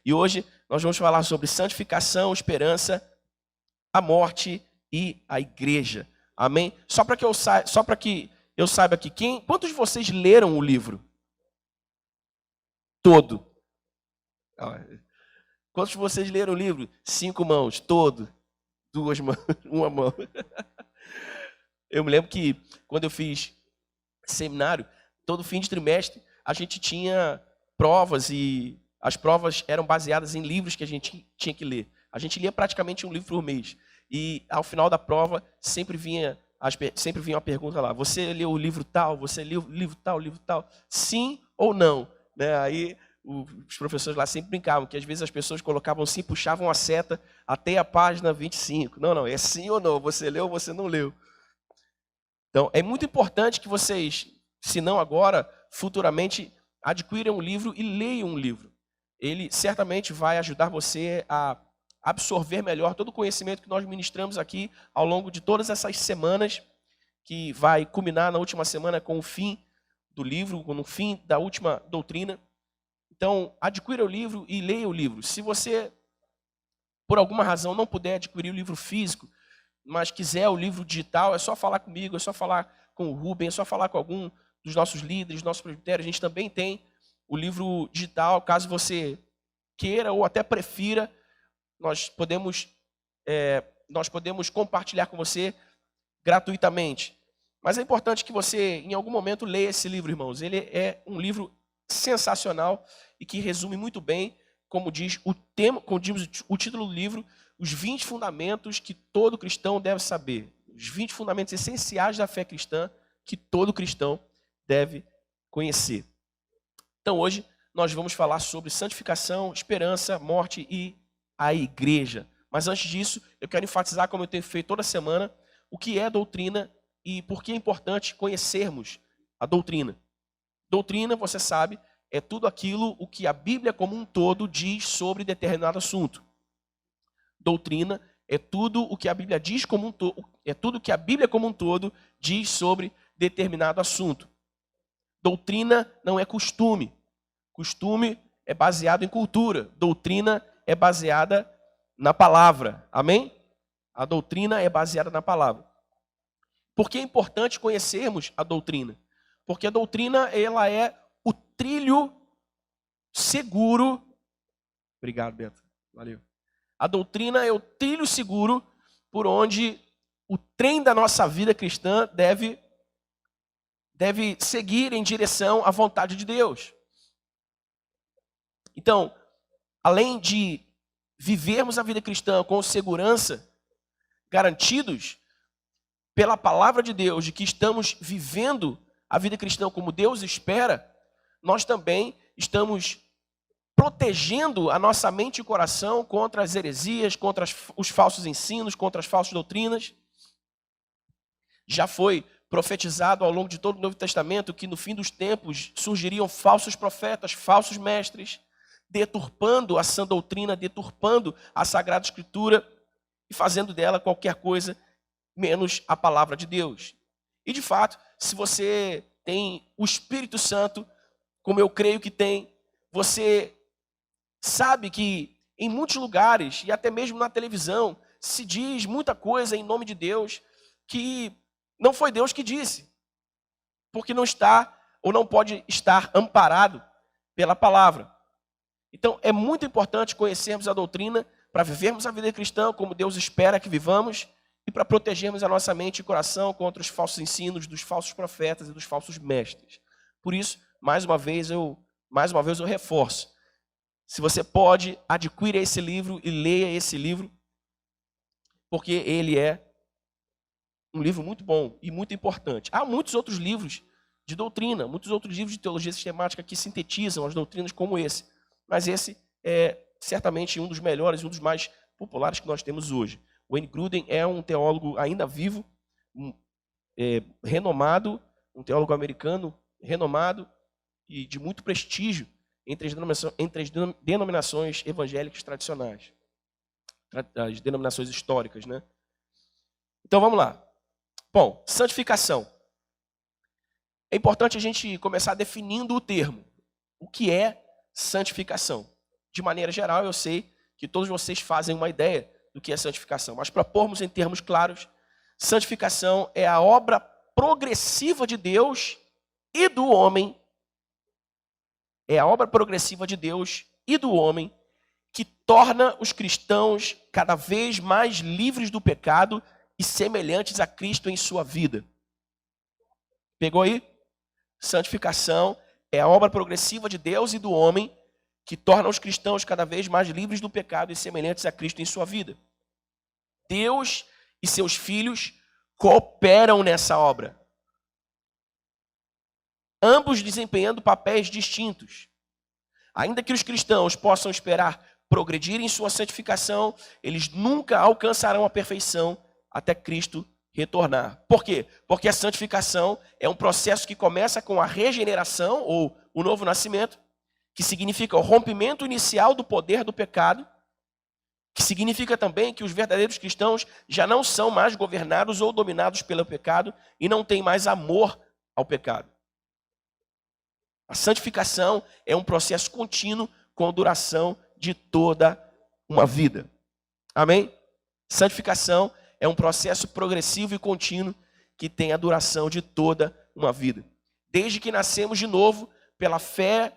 E hoje nós vamos falar sobre santificação, esperança, a morte e a igreja. Amém? Só para que eu saiba aqui, quantos de vocês leram o livro? Todo. Quantos de vocês leram o livro? 5 mãos, todo. 2 mãos, 1 mão. Eu me lembro que quando eu fiz seminário, todo fim de trimestre, a gente tinha provas e as provas eram baseadas em livros que a gente tinha que ler. A gente lia praticamente um livro por mês. E ao final da prova, sempre vinha uma pergunta lá: você leu o livro tal? Você leu o livro tal, livro tal? Sim ou não? Né? Aí os professores lá sempre brincavam, que às vezes as pessoas colocavam sim, puxavam a seta até a página 25. Não, é sim ou não, você leu ou você não leu. Então, é muito importante que vocês, se não agora, futuramente, adquiram um livro e leiam um livro. Ele certamente vai ajudar você a absorver melhor todo o conhecimento que nós ministramos aqui ao longo de todas essas semanas, que vai culminar na última semana com o fim do livro, com o fim da última doutrina. Então, adquira o livro e leia o livro. Se você, por alguma razão, não puder adquirir o livro físico, mas quiser o livro digital, é só falar comigo, é só falar com o Rubem, é só falar com algum dos nossos líderes, nossos presbitérios. A gente também tem o livro digital, caso você queira ou até prefira, nós podemos compartilhar com você gratuitamente. Mas é importante que você, em algum momento, leia esse livro, irmãos. Ele é um livro sensacional e que resume muito bem, como diz o título do livro, os 20 fundamentos que todo cristão deve saber. Os 20 fundamentos essenciais da fé cristã que todo cristão deve conhecer. Então hoje nós vamos falar sobre santificação, esperança, morte e a igreja. Mas antes disso, eu quero enfatizar, como eu tenho feito toda semana, o que é doutrina e por que é importante conhecermos a doutrina. Doutrina, você sabe, é tudo aquilo o que a Bíblia como um todo diz sobre determinado assunto. Doutrina é tudo o que a Bíblia diz como um todo, é tudo que a Bíblia como um todo diz sobre determinado assunto. Doutrina não é costume. Costume é baseado em cultura. Doutrina é baseada na palavra. Amém? A doutrina é baseada na palavra. Por que é importante conhecermos a doutrina? Porque a doutrina, ela é o trilho seguro. Obrigado, Beto. Valeu. A doutrina é o trilho seguro por onde o trem da nossa vida cristã deve seguir em direção à vontade de Deus. Então, além de vivermos a vida cristã com segurança, garantidos pela palavra de Deus, de que estamos vivendo a vida cristã como Deus espera, nós também estamos protegendo a nossa mente e coração contra as heresias, contra os falsos ensinos, contra as falsas doutrinas. Já foi profetizado ao longo de todo o Novo Testamento que no fim dos tempos surgiriam falsos profetas, falsos mestres, deturpando a sã doutrina, deturpando a Sagrada Escritura e fazendo dela qualquer coisa menos a palavra de Deus. E de fato, se você tem o Espírito Santo, como eu creio que tem, você sabe que em muitos lugares, e até mesmo na televisão, se diz muita coisa em nome de Deus que não foi Deus que disse, porque não está ou não pode estar amparado pela palavra. Então é muito importante conhecermos a doutrina para vivermos a vida cristã como Deus espera que vivamos e para protegermos a nossa mente e coração contra os falsos ensinos dos falsos profetas e dos falsos mestres. Por isso, mais uma vez eu reforço. Se você pode, adquira esse livro e leia esse livro, porque ele é um livro muito bom e muito importante. Há muitos outros livros de doutrina, muitos outros livros de teologia sistemática que sintetizam as doutrinas como esse. Mas esse é certamente um dos melhores, um dos mais populares que nós temos hoje. Wayne Grudem é um teólogo ainda vivo, renomado, um teólogo americano renomado e de muito prestígio entre as denominações evangélicas tradicionais, as denominações históricas, né? Então vamos lá. Bom, santificação. É importante a gente começar definindo o termo. O que é santificação? de maneira geral, eu sei que todos vocês fazem uma ideia do que é santificação. Mas para pormos em termos claros, santificação é a obra progressiva de Deus e do homem. É a obra progressiva de Deus e do homem que torna os cristãos cada vez mais livres do pecado e semelhantes a Cristo em sua vida. Pegou aí? Santificação é a obra progressiva de Deus e do homem que torna os cristãos cada vez mais livres do pecado e semelhantes a Cristo em sua vida. Deus e seus filhos cooperam nessa obra, ambos desempenhando papéis distintos. Ainda que os cristãos possam esperar progredir em sua santificação, eles nunca alcançarão a perfeição até Cristo retornar. Por quê? Porque a santificação é um processo que começa com a regeneração, ou o novo nascimento, que significa o rompimento inicial do poder do pecado, que significa também que os verdadeiros cristãos já não são mais governados ou dominados pelo pecado e não têm mais amor ao pecado. A santificação é um processo contínuo com duração de toda uma vida. Amém? Santificação é um processo progressivo e contínuo que tem a duração de toda uma vida. Desde que nascemos de novo, pela fé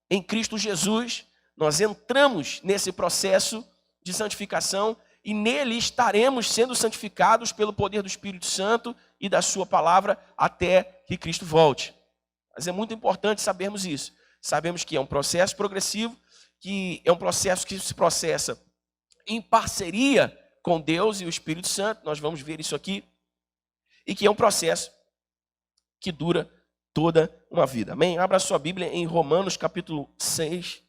em Cristo Jesus, nós entramos nesse processo de santificação e nele estaremos sendo santificados pelo poder do Espírito Santo e da sua palavra até que Cristo volte. Mas é muito importante sabermos isso. Sabemos que é um processo progressivo, que é um processo que se processa em parceria com Deus e o Espírito Santo, nós vamos ver isso aqui, e que é um processo que dura toda uma vida. Amém? Abra sua Bíblia em Romanos capítulo 6.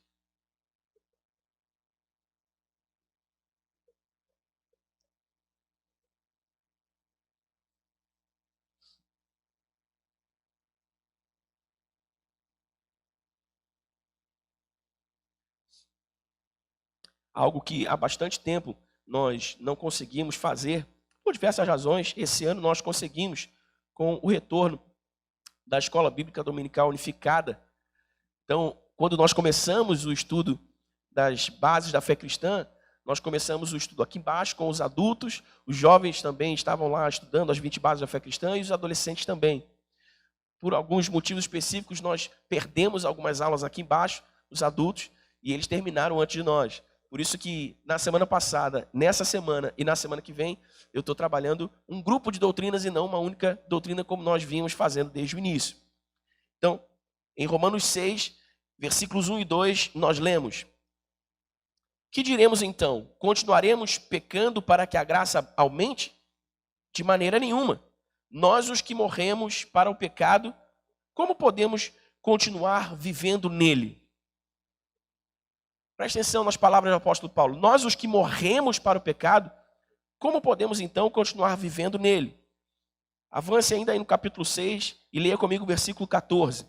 Algo que há bastante tempo nós não conseguimos fazer, por diversas razões. Esse ano nós conseguimos, com o retorno da Escola Bíblica Dominical Unificada. Então, quando nós começamos o estudo das bases da fé cristã, nós começamos o estudo aqui embaixo com os adultos, os jovens também estavam lá estudando as 20 bases da fé cristã e os adolescentes também. Por alguns motivos específicos, nós perdemos algumas aulas aqui embaixo, os adultos, e eles terminaram antes de nós. Por isso que na semana passada, nessa semana e na semana que vem, eu estou trabalhando um grupo de doutrinas e não uma única doutrina como nós vínhamos fazendo desde o início. Então, em Romanos 6, versículos 1 e 2, nós lemos: que diremos então? Continuaremos pecando para que a graça aumente? De maneira nenhuma. Nós, os que morremos para o pecado, como podemos continuar vivendo nele? Preste atenção nas palavras do apóstolo Paulo. Nós, os que morremos para o pecado, como podemos então continuar vivendo nele? Avance ainda aí no capítulo 6 e leia comigo o versículo 14.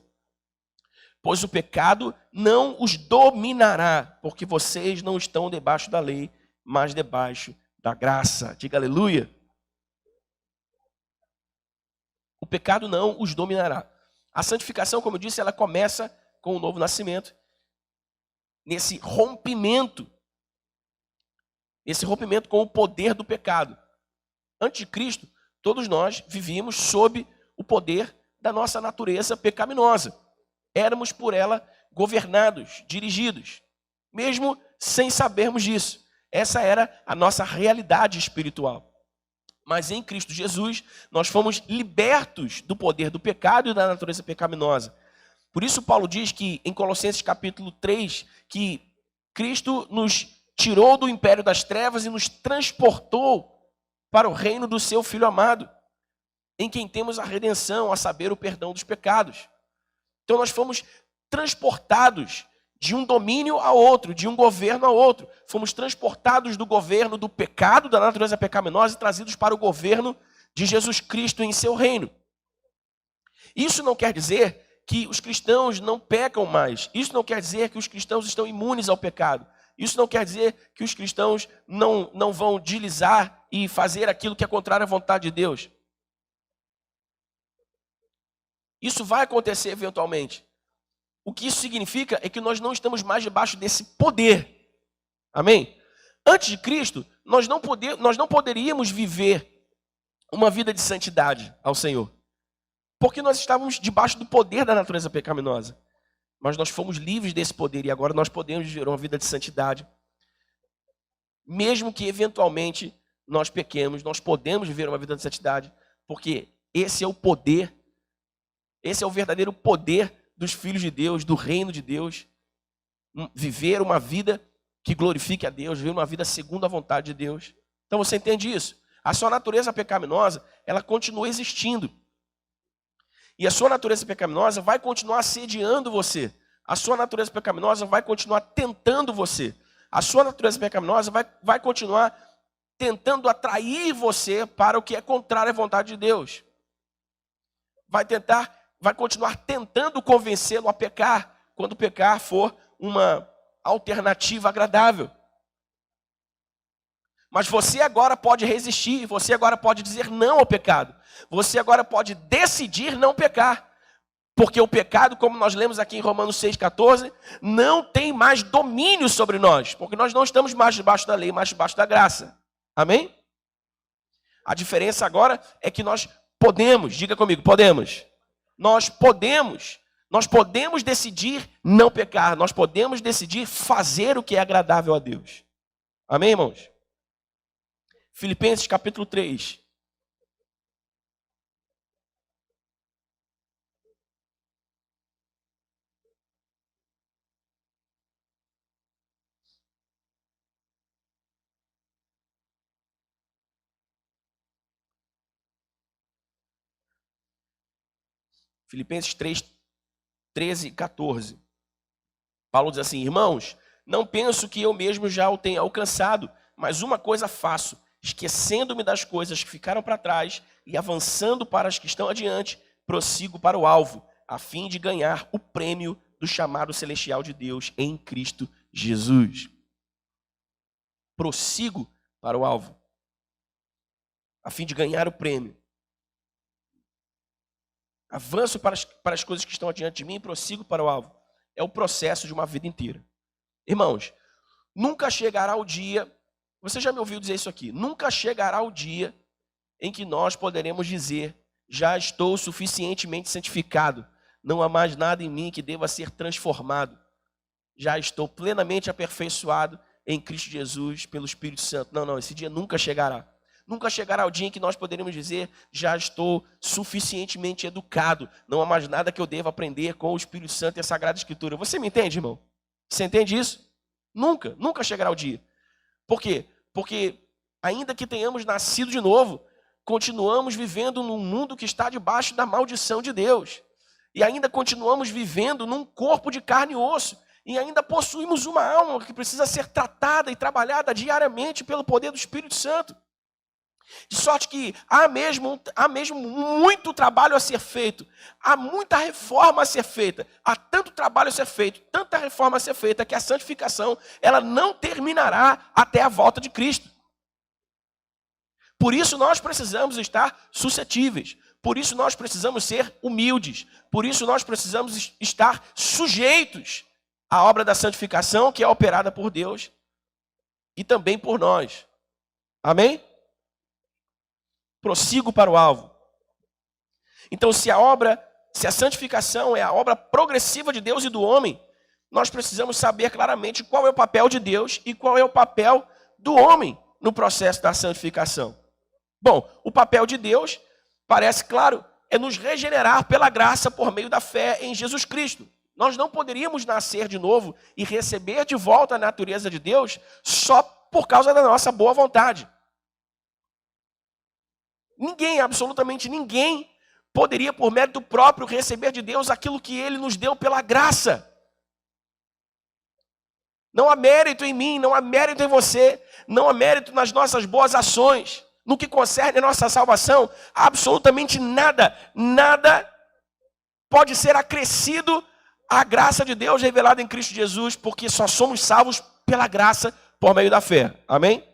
Pois o pecado não os dominará, porque vocês não estão debaixo da lei, mas debaixo da graça. Diga aleluia. O pecado não os dominará. A santificação, como eu disse, ela começa com o novo nascimento. Nesse rompimento com o poder do pecado. Antes de Cristo, todos nós vivíamos sob o poder da nossa natureza pecaminosa. Éramos por ela governados, dirigidos, mesmo sem sabermos disso. Essa era a nossa realidade espiritual. Mas em Cristo Jesus, nós fomos libertos do poder do pecado e da natureza pecaminosa. Por isso Paulo diz que em Colossenses capítulo 3, que Cristo nos tirou do império das trevas e nos transportou para o reino do seu Filho amado, em quem temos a redenção, a saber, o perdão dos pecados. Então nós fomos transportados de um domínio a outro, de um governo a outro. Fomos transportados do governo do pecado, da natureza pecaminosa, e trazidos para o governo de Jesus Cristo em seu reino. Isso não quer dizer que os cristãos não pecam mais. Isso não quer dizer que os cristãos estão imunes ao pecado. Isso não quer dizer que os cristãos não vão deslizar e fazer aquilo que é contrário à vontade de Deus. Isso vai acontecer eventualmente. O que isso significa é que nós não estamos mais debaixo desse poder. Amém? Antes de Cristo, nós não poderíamos viver uma vida de santidade ao Senhor. Porque nós estávamos debaixo do poder da natureza pecaminosa. Mas nós fomos livres desse poder e agora nós podemos viver uma vida de santidade. Mesmo que eventualmente nós pequemos, nós podemos viver uma vida de santidade, porque esse é o poder, esse é o verdadeiro poder dos filhos de Deus, do reino de Deus. Viver uma vida que glorifique a Deus, viver uma vida segundo a vontade de Deus. Então você entende isso? A sua natureza pecaminosa, ela continua existindo. E a sua natureza pecaminosa vai continuar assediando você. A sua natureza pecaminosa vai continuar tentando você. A sua natureza pecaminosa vai continuar tentando atrair você para o que é contrário à vontade de Deus. Vai continuar tentando convencê-lo a pecar, quando pecar for uma alternativa agradável. Mas você agora pode resistir, você agora pode dizer não ao pecado. Você agora pode decidir não pecar. Porque o pecado, como nós lemos aqui em Romanos 6,14, não tem mais domínio sobre nós. Porque nós não estamos mais debaixo da lei, mas debaixo da graça. Amém? A diferença agora é que nós podemos, diga comigo, podemos. Nós podemos decidir não pecar. Nós podemos decidir fazer o que é agradável a Deus. Amém, irmãos? Filipenses capítulo 3. Filipenses 3, 13 e 14. Paulo diz assim: irmãos, não penso que eu mesmo já o tenha alcançado, mas uma coisa faço, esquecendo-me das coisas que ficaram para trás e avançando para as que estão adiante, prossigo para o alvo, a fim de ganhar o prêmio do chamado celestial de Deus em Cristo Jesus. Prossigo para o alvo, a fim de ganhar o prêmio. Avanço para as coisas que estão adiante de mim e prossigo para o alvo. É o processo de uma vida inteira. Irmãos, nunca chegará o dia, você já me ouviu dizer isso aqui, nunca chegará o dia em que nós poderemos dizer: já estou suficientemente santificado, não há mais nada em mim que deva ser transformado. Já estou plenamente aperfeiçoado em Cristo Jesus pelo Espírito Santo. Não, esse dia nunca chegará. Nunca chegará o dia em que nós poderemos dizer: já estou suficientemente educado, não há mais nada que eu deva aprender com o Espírito Santo e a Sagrada Escritura. Você me entende, irmão? Você entende isso? Nunca chegará o dia. Por quê? Porque ainda que tenhamos nascido de novo, continuamos vivendo num mundo que está debaixo da maldição de Deus. E ainda continuamos vivendo num corpo de carne e osso. E ainda possuímos uma alma que precisa ser tratada e trabalhada diariamente pelo poder do Espírito Santo. De sorte que há mesmo muito trabalho a ser feito, há muita reforma a ser feita, há tanto trabalho a ser feito, tanta reforma a ser feita, que a santificação ela não terminará até a volta de Cristo. Por isso nós precisamos estar suscetíveis, por isso nós precisamos ser humildes, por isso nós precisamos estar sujeitos à obra da santificação que é operada por Deus e também por nós. Amém? Prossigo para o alvo. Então, se a santificação é a obra progressiva de Deus e do homem, nós precisamos saber claramente qual é o papel de Deus e qual é o papel do homem no processo da santificação. Bom, o papel de Deus, parece claro, é nos regenerar pela graça por meio da fé em Jesus Cristo. Nós não poderíamos nascer de novo e receber de volta a natureza de Deus só por causa da nossa boa vontade. Ninguém, absolutamente ninguém, poderia por mérito próprio receber de Deus aquilo que Ele nos deu pela graça. Não há mérito em mim, não há mérito em você, não há mérito nas nossas boas ações. No que concerne a nossa salvação, absolutamente nada pode ser acrescido à graça de Deus revelada em Cristo Jesus, porque só somos salvos pela graça por meio da fé. Amém?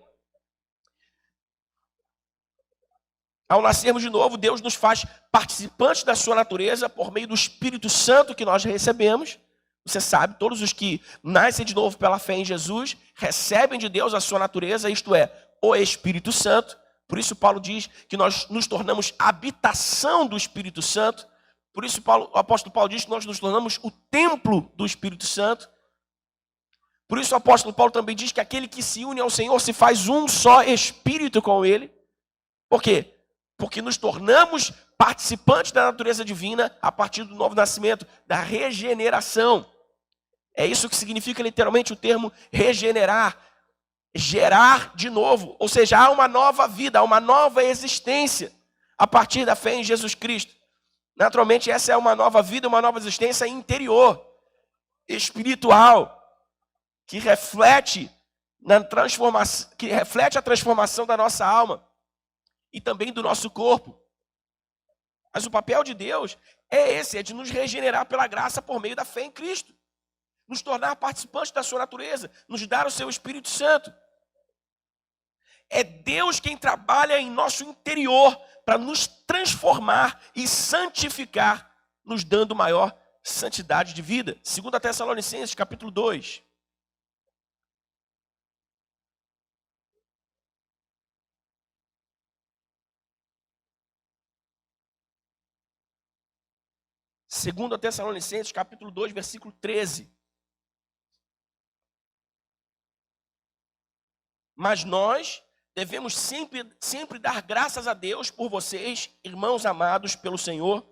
Ao nascermos de novo, Deus nos faz participantes da sua natureza por meio do Espírito Santo que nós recebemos. Você sabe, todos os que nascem de novo pela fé em Jesus, recebem de Deus a sua natureza, isto é, o Espírito Santo. Por isso Paulo diz que nós nos tornamos habitação do Espírito Santo. Por isso o apóstolo Paulo diz que nós nos tornamos o templo do Espírito Santo. Por isso o apóstolo Paulo também diz que aquele que se une ao Senhor se faz um só espírito com Ele. Por quê? Porque nos tornamos participantes da natureza divina a partir do novo nascimento, da regeneração. É isso que significa literalmente o termo regenerar, gerar de novo. Ou seja, há uma nova vida, há uma nova existência a partir da fé em Jesus Cristo. Naturalmente, essa é uma nova vida, uma nova existência interior, espiritual, que reflete a transformação da nossa alma e também do nosso corpo. Mas o papel de Deus é esse, é de nos regenerar pela graça por meio da fé em Cristo. Nos tornar participantes da sua natureza, nos dar o seu Espírito Santo. É Deus quem trabalha em nosso interior para nos transformar e santificar, nos dando maior santidade de vida. 2 Tessalonicenses, capítulo 2. Segundo Tessalonicenses, capítulo 2, versículo 13. Mas nós devemos sempre dar graças a Deus por vocês, irmãos amados pelo Senhor,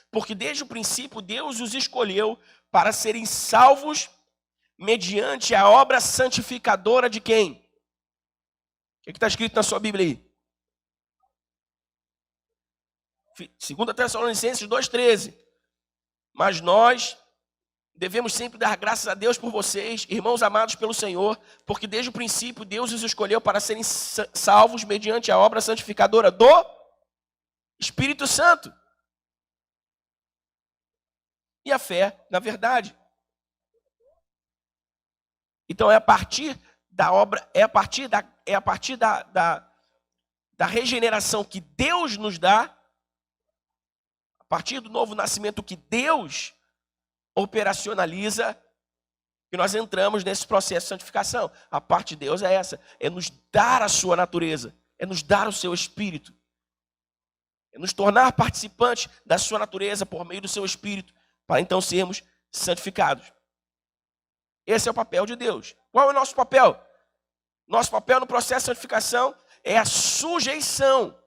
porque desde o princípio Deus os escolheu para serem salvos mediante a obra santificadora de quem? O que está escrito na sua Bíblia aí? 2 Tessalonicenses 2,13. Mas nós devemos sempre dar graças a Deus por vocês, irmãos amados pelo Senhor, porque desde o princípio Deus os escolheu para serem salvos mediante a obra santificadora do Espírito Santo. E a fé na verdade. Então é a partir da obra, é a partir da regeneração que Deus nos dá, a partir do novo nascimento que Deus operacionaliza, que nós entramos nesse processo de santificação. A parte de Deus é essa, é nos dar a sua natureza, é nos dar o seu espírito, é nos tornar participantes da sua natureza por meio do seu espírito, para então sermos santificados. Esse é o papel de Deus. Qual é o nosso papel? Nosso papel no processo de santificação é a sujeição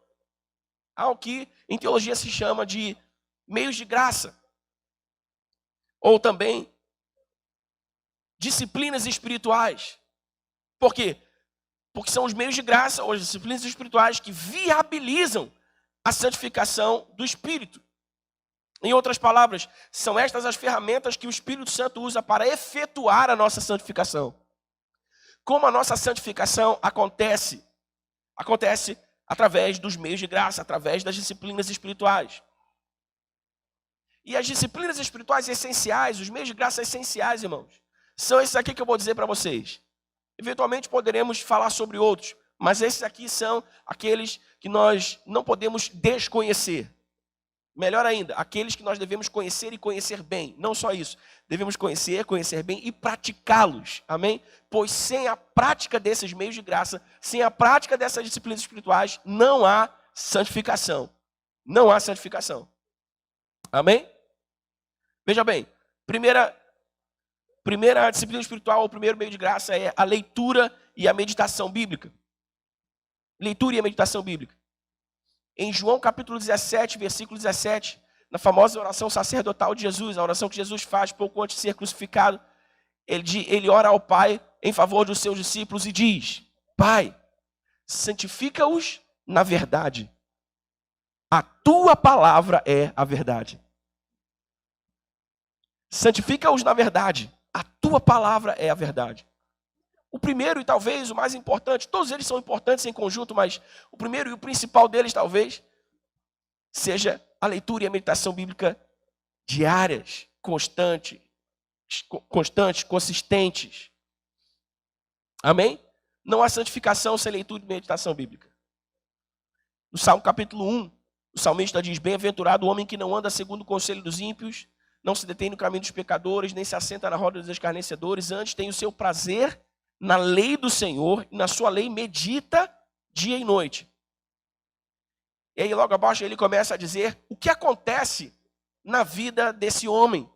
ao que em teologia se chama de meios de graça. Ou também disciplinas espirituais. Por quê? Porque são os meios de graça, ou as disciplinas espirituais, que viabilizam a santificação do Espírito. Em outras palavras, são estas as ferramentas que o Espírito Santo usa para efetuar a nossa santificação. Como a nossa santificação acontece? Acontece através dos meios de graça, através das disciplinas espirituais. E as disciplinas espirituais essenciais, os meios de graça essenciais, irmãos, são esses aqui que eu vou dizer para vocês. Eventualmente poderemos falar sobre outros, mas esses aqui são aqueles que nós não podemos desconhecer. Melhor ainda, aqueles que nós devemos conhecer e conhecer bem. Não só isso, devemos conhecer, conhecer bem e praticá-los. Amém? Pois sem a prática desses meios de graça, sem a prática dessas disciplinas espirituais, não há santificação. Não há santificação. Amém? Veja bem, primeira disciplina espiritual, o primeiro meio de graça é a leitura e a meditação bíblica. Leitura e a meditação bíblica. Em João capítulo 17, versículo 17, na famosa oração sacerdotal de Jesus, a oração que Jesus faz pouco antes de ser crucificado, ele ora ao Pai em favor dos seus discípulos e diz: Pai, santifica-os na verdade. A tua palavra é a verdade. Santifica-os na verdade. A tua palavra é a verdade. O primeiro e talvez o mais importante, todos eles são importantes em conjunto, mas o primeiro e o principal deles talvez seja a leitura e a meditação bíblica diárias, constantes, consistentes. Amém? Não há santificação sem leitura e meditação bíblica. No Salmo capítulo 1, o salmista diz: Bem-aventurado o homem que não anda segundo o conselho dos ímpios, não se detém no caminho dos pecadores, nem se assenta na roda dos escarnecedores, antes tem o seu prazer na lei do Senhor, e na sua lei medita dia e noite. E aí logo abaixo ele começa a dizer o que acontece na vida desse homem,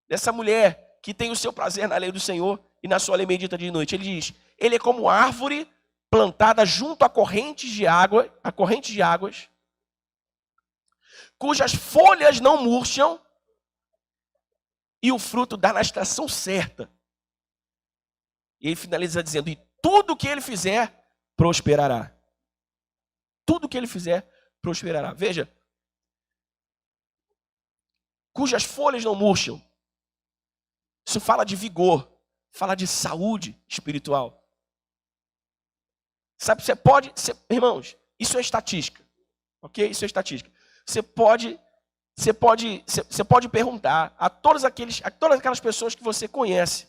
dessa mulher, que tem o seu prazer na lei do Senhor e na sua lei medita dia e noite. Ele diz, ele é como árvore plantada junto a correntes de águas, cujas folhas não murcham, e o fruto dá na estação certa. E ele finaliza dizendo, e tudo que ele fizer, prosperará. Tudo que ele fizer, prosperará. Veja, cujas folhas não murcham. Isso fala de vigor, fala de saúde espiritual. Sabe, irmãos, isso é estatística, ok? Isso é estatística. Você pode perguntar a todas aquelas pessoas que você conhece,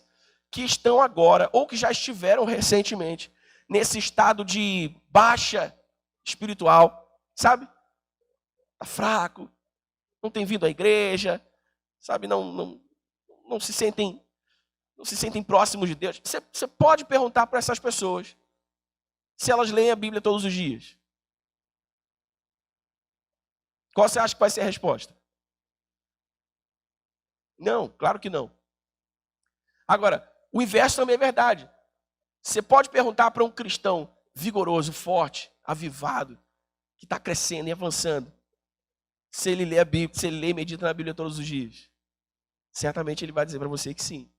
que estão agora, ou que já estiveram recentemente, nesse estado de baixa espiritual, sabe? Está fraco, não tem vindo à igreja, sabe? Não se sentem próximos de Deus. Você pode perguntar para essas pessoas se elas leem a Bíblia todos os dias. Qual você acha que vai ser a resposta? Não, claro que não. Agora, o inverso também é verdade. Você pode perguntar para um cristão vigoroso, forte, avivado, que está crescendo e avançando, se ele lê a Bíblia, se ele lê e medita na Bíblia todos os dias. Certamente ele vai dizer para você que sim.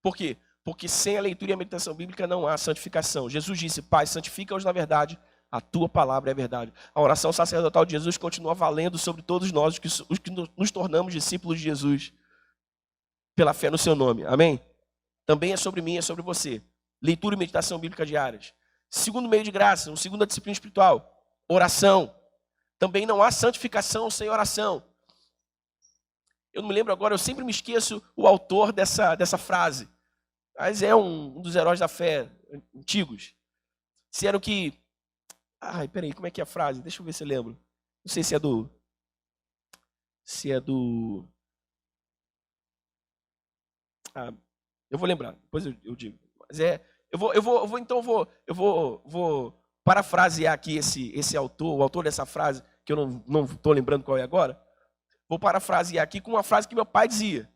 Por quê? Porque sem a leitura e a meditação bíblica não há santificação. Jesus disse, Pai, santifica-os na verdade, a tua palavra é a verdade. A oração sacerdotal de Jesus continua valendo sobre todos nós, os que nos tornamos discípulos de Jesus, pela fé no seu nome. Amém? Também é sobre mim, é sobre você. Leitura e meditação bíblica diárias. Segundo meio de graça, segunda disciplina espiritual, oração. Também não há santificação sem oração. Eu não me lembro agora, eu sempre me esqueço o autor dessa frase. Mas é um dos heróis da fé antigos. Disseram que... Ai, peraí, como é que é a frase? Deixa eu ver se eu lembro. Não sei se é do... eu vou lembrar, depois eu digo. Mas eu vou parafrasear aqui esse autor, o autor dessa frase, que eu não estou lembrando qual é agora. Vou parafrasear aqui com uma frase que meu pai dizia.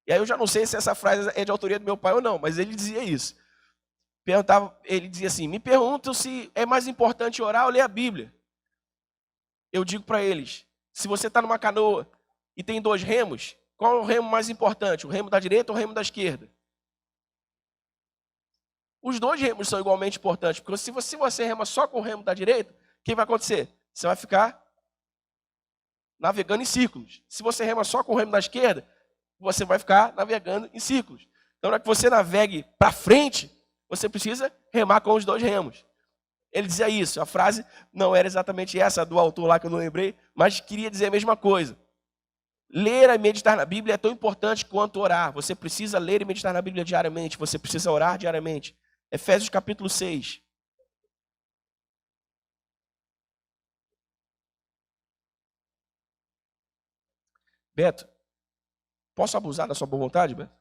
E aí eu já não sei se essa frase é de autoria do meu pai ou não, mas ele dizia isso. Ele dizia assim, me perguntam se é mais importante orar ou ler a Bíblia. Eu digo para eles, se você está numa canoa e tem 2 remos, qual é o remo mais importante? O remo da direita ou o remo da esquerda? Os 2 remos são igualmente importantes, porque se você rema só com o remo da direita, o que vai acontecer? Você vai ficar navegando em círculos. Se você rema só com o remo da esquerda, você vai ficar navegando em círculos. Então, para que você navegue para frente, você precisa remar com os 2 remos. Ele dizia isso. A frase não era exatamente essa do autor lá que eu não lembrei, mas queria dizer a mesma coisa. Ler e meditar na Bíblia é tão importante quanto orar. Você precisa ler e meditar na Bíblia diariamente. Você precisa orar diariamente. Efésios capítulo 6. Beto, posso abusar da sua boa vontade, Beto?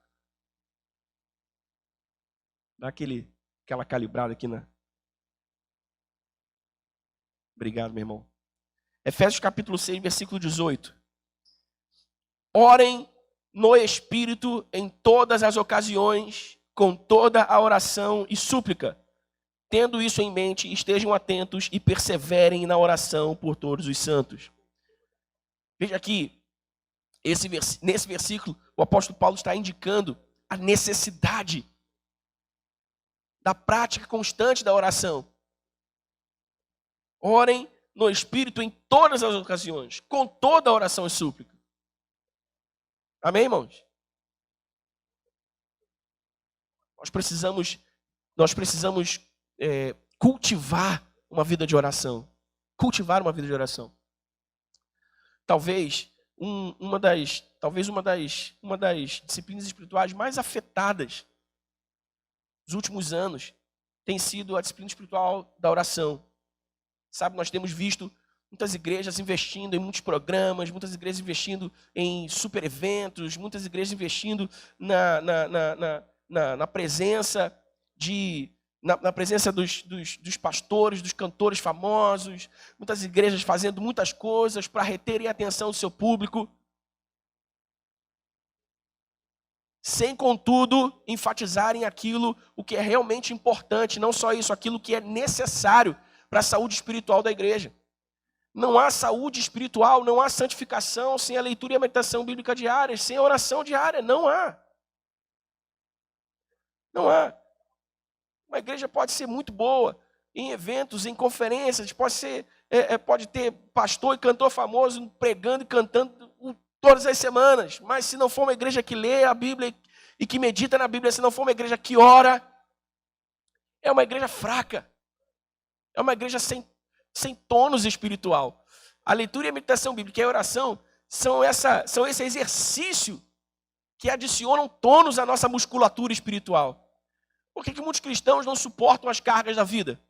Dá aquela calibrada aqui na... Obrigado, meu irmão. Efésios capítulo 6, versículo 18. Orem no Espírito em todas as ocasiões, com toda a oração e súplica. Tendo isso em mente, estejam atentos e perseverem na oração por todos os santos. Veja aqui, nesse versículo, o apóstolo Paulo está indicando a necessidade da prática constante da oração. Orem no Espírito em todas as ocasiões, com toda a oração e súplica. Amém, irmãos? Nós precisamos cultivar uma vida de oração. Cultivar uma vida de oração. Talvez uma das disciplinas espirituais mais afetadas dos últimos anos tem sido a disciplina espiritual da oração. Sabe, nós temos visto Muitas igrejas investindo em muitos programas, muitas igrejas investindo em super eventos, muitas igrejas investindo na presença na presença dos pastores, dos cantores famosos, muitas igrejas fazendo muitas coisas para reterem a atenção do seu público, sem, contudo, enfatizarem aquilo, o que é realmente importante, não só isso, aquilo que é necessário para a saúde espiritual da igreja. Não há saúde espiritual, não há santificação sem a leitura e a meditação bíblica diária, sem a oração diária, não há. Não há. Uma igreja pode ser muito boa em eventos, em conferências, pode ter pastor e cantor famoso pregando e cantando todas as semanas, mas se não for uma igreja que lê a Bíblia e que medita na Bíblia, se não for uma igreja que ora, é uma igreja fraca, é uma igreja sem tônus espiritual. A leitura e a meditação bíblica e a oração são esse exercício que adicionam tônus à nossa musculatura espiritual. Por que muitos cristãos não suportam as cargas da vida?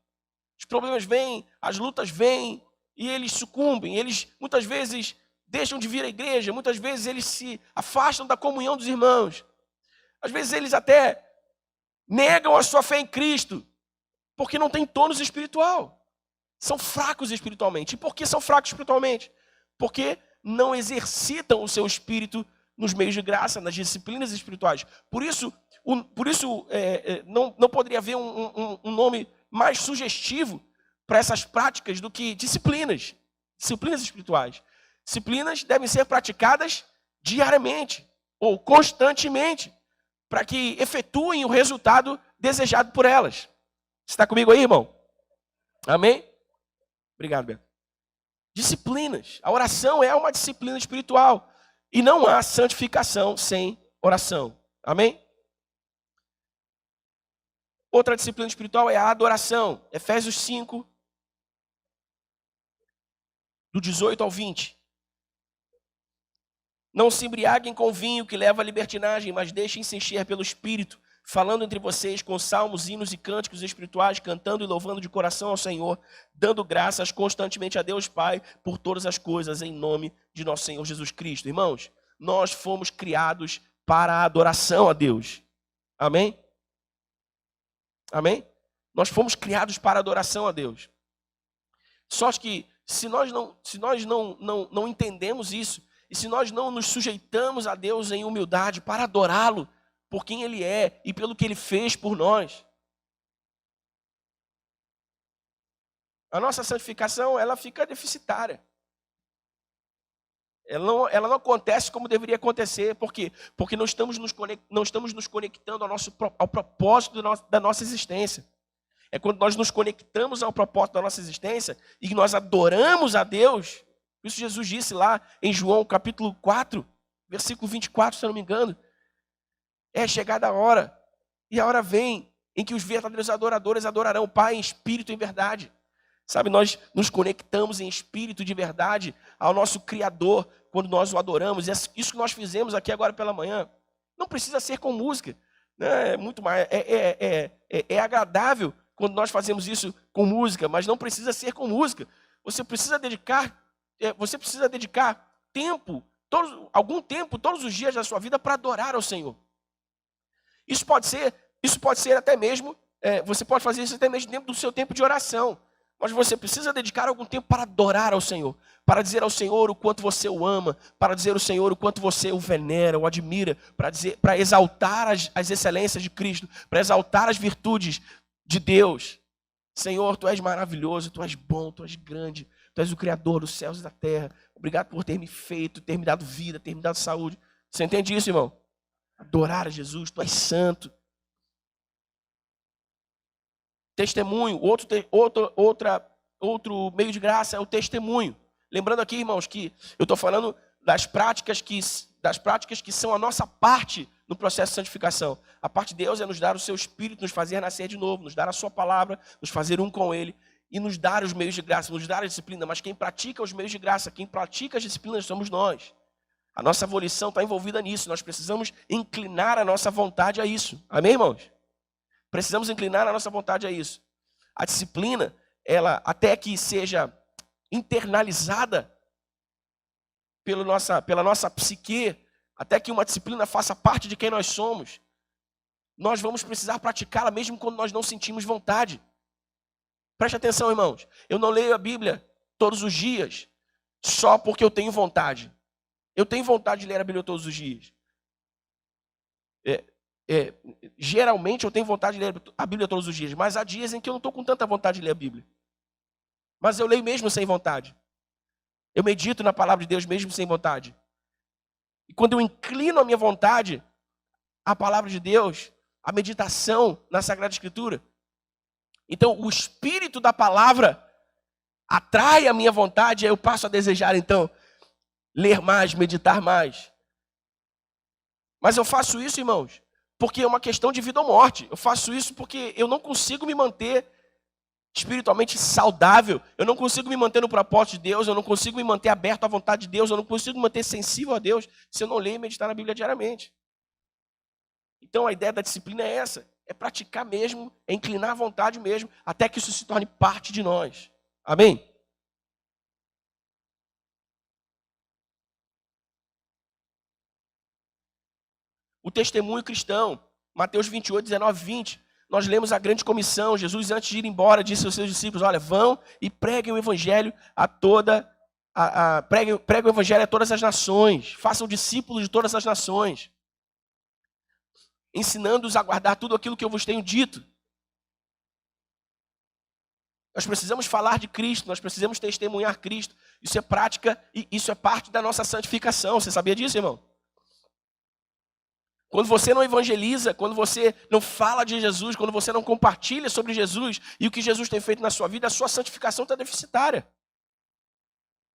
Os problemas vêm, as lutas vêm, e eles sucumbem. Eles, muitas vezes, deixam de vir à igreja. Muitas vezes, eles se afastam da comunhão dos irmãos. Às vezes, eles até negam a sua fé em Cristo, porque não tem tônus espiritual. São fracos espiritualmente. E por que são fracos espiritualmente? Porque não exercitam o seu espírito nos meios de graça, nas disciplinas espirituais. Por isso não poderia haver um nome mais sugestivo para essas práticas do que disciplinas espirituais. Disciplinas devem ser praticadas diariamente ou constantemente para que efetuem o resultado desejado por elas. Você está comigo aí, irmão? Amém? Obrigado, Beto. Disciplinas. A oração é uma disciplina espiritual e não há santificação sem oração. Amém? Outra disciplina espiritual é a adoração. Efésios 5, do 18 ao 20. Não se embriaguem com vinho que leva à libertinagem, mas deixem-se encher pelo Espírito, falando entre vocês com salmos, hinos e cânticos espirituais, cantando e louvando de coração ao Senhor, dando graças constantemente a Deus Pai por todas as coisas, em nome de nosso Senhor Jesus Cristo. Irmãos, nós fomos criados para a adoração a Deus. Amém? Amém? Nós fomos criados para a adoração a Deus. Só que se nós não entendemos isso, e se nós não nos sujeitamos a Deus em humildade para adorá-lo por quem Ele é e pelo que Ele fez por nós, a nossa santificação ela fica deficitária. Ela não acontece como deveria acontecer. Por quê? Porque não estamos nos conectando ao propósito da nossa existência. É quando nós nos conectamos ao propósito da nossa existência e nós adoramos a Deus. Isso Jesus disse lá em João capítulo 4, versículo 24, se eu não me engano. É chegada a hora, e a hora vem, em que os verdadeiros adoradores adorarão o Pai em espírito e em verdade. Sabe, nós nos conectamos em espírito de verdade ao nosso Criador quando nós o adoramos. Isso que nós fizemos aqui agora pela manhã não precisa ser com música, né? Muito mais é agradável quando nós fazemos isso com música, mas não precisa ser com música. Você precisa dedicar tempo, algum tempo, todos os dias da sua vida para adorar ao Senhor. Isso pode ser até mesmo, você pode fazer isso até mesmo dentro do seu tempo de oração. Mas você precisa dedicar algum tempo para adorar ao Senhor, para dizer ao Senhor o quanto você o ama, para dizer ao Senhor o quanto você o venera, o admira, para exaltar as excelências de Cristo, para exaltar as virtudes de Deus. Senhor, Tu és maravilhoso, Tu és bom, Tu és grande, Tu és o Criador dos céus e da terra. Obrigado por ter me feito, ter me dado vida, ter me dado saúde. Você entende isso, irmão? Adorar a Jesus, Tu és santo. Testemunho, outro meio de graça é o testemunho. Lembrando aqui, irmãos, que eu estou falando das práticas que são a nossa parte no processo de santificação. A parte de Deus é nos dar o seu Espírito, nos fazer nascer de novo, nos dar a sua palavra, nos fazer um com Ele e nos dar os meios de graça, nos dar a disciplina. Mas quem pratica os meios de graça, quem pratica as disciplinas somos nós. A nossa volição está envolvida nisso. Nós precisamos inclinar a nossa vontade a isso. Amém, irmãos? Precisamos inclinar a nossa vontade a isso. A disciplina, ela, até que seja internalizada pela nossa psique, até que uma disciplina faça parte de quem nós somos, nós vamos precisar praticá-la mesmo quando nós não sentimos vontade. Preste atenção, irmãos. Eu não leio a Bíblia todos os dias só porque eu tenho vontade. Eu tenho vontade de ler a Bíblia todos os dias. Geralmente eu tenho vontade de ler a Bíblia todos os dias, mas há dias em que eu não estou com tanta vontade de ler a Bíblia. Mas eu leio mesmo sem vontade. Eu medito na palavra de Deus mesmo sem vontade. E quando eu inclino a minha vontade à palavra de Deus, à meditação na Sagrada Escritura, então o Espírito da palavra atrai a minha vontade, aí eu passo a desejar, então, ler mais, meditar mais. Mas eu faço isso, irmãos, porque é uma questão de vida ou morte. Eu faço isso porque eu não consigo me manter espiritualmente saudável. Eu não consigo me manter no propósito de Deus. Eu não consigo me manter aberto à vontade de Deus. Eu não consigo me manter sensível a Deus se eu não ler e meditar na Bíblia diariamente. Então a ideia da disciplina é essa. É praticar mesmo, é inclinar a vontade mesmo, até que isso se torne parte de nós. Amém? O testemunho cristão, Mateus 28, 19, 20. Nós lemos a grande comissão. Jesus, antes de ir embora, disse aos seus discípulos: olha, vão e preguem o evangelho a preguem o evangelho a todas as nações. Façam discípulos de todas as nações, ensinando-os a guardar tudo aquilo que eu vos tenho dito. Nós precisamos falar de Cristo, nós precisamos testemunhar Cristo. Isso é prática e isso é parte da nossa santificação. Você sabia disso, irmão? Quando você não evangeliza, quando você não fala de Jesus, quando você não compartilha sobre Jesus e o que Jesus tem feito na sua vida, a sua santificação está deficitária.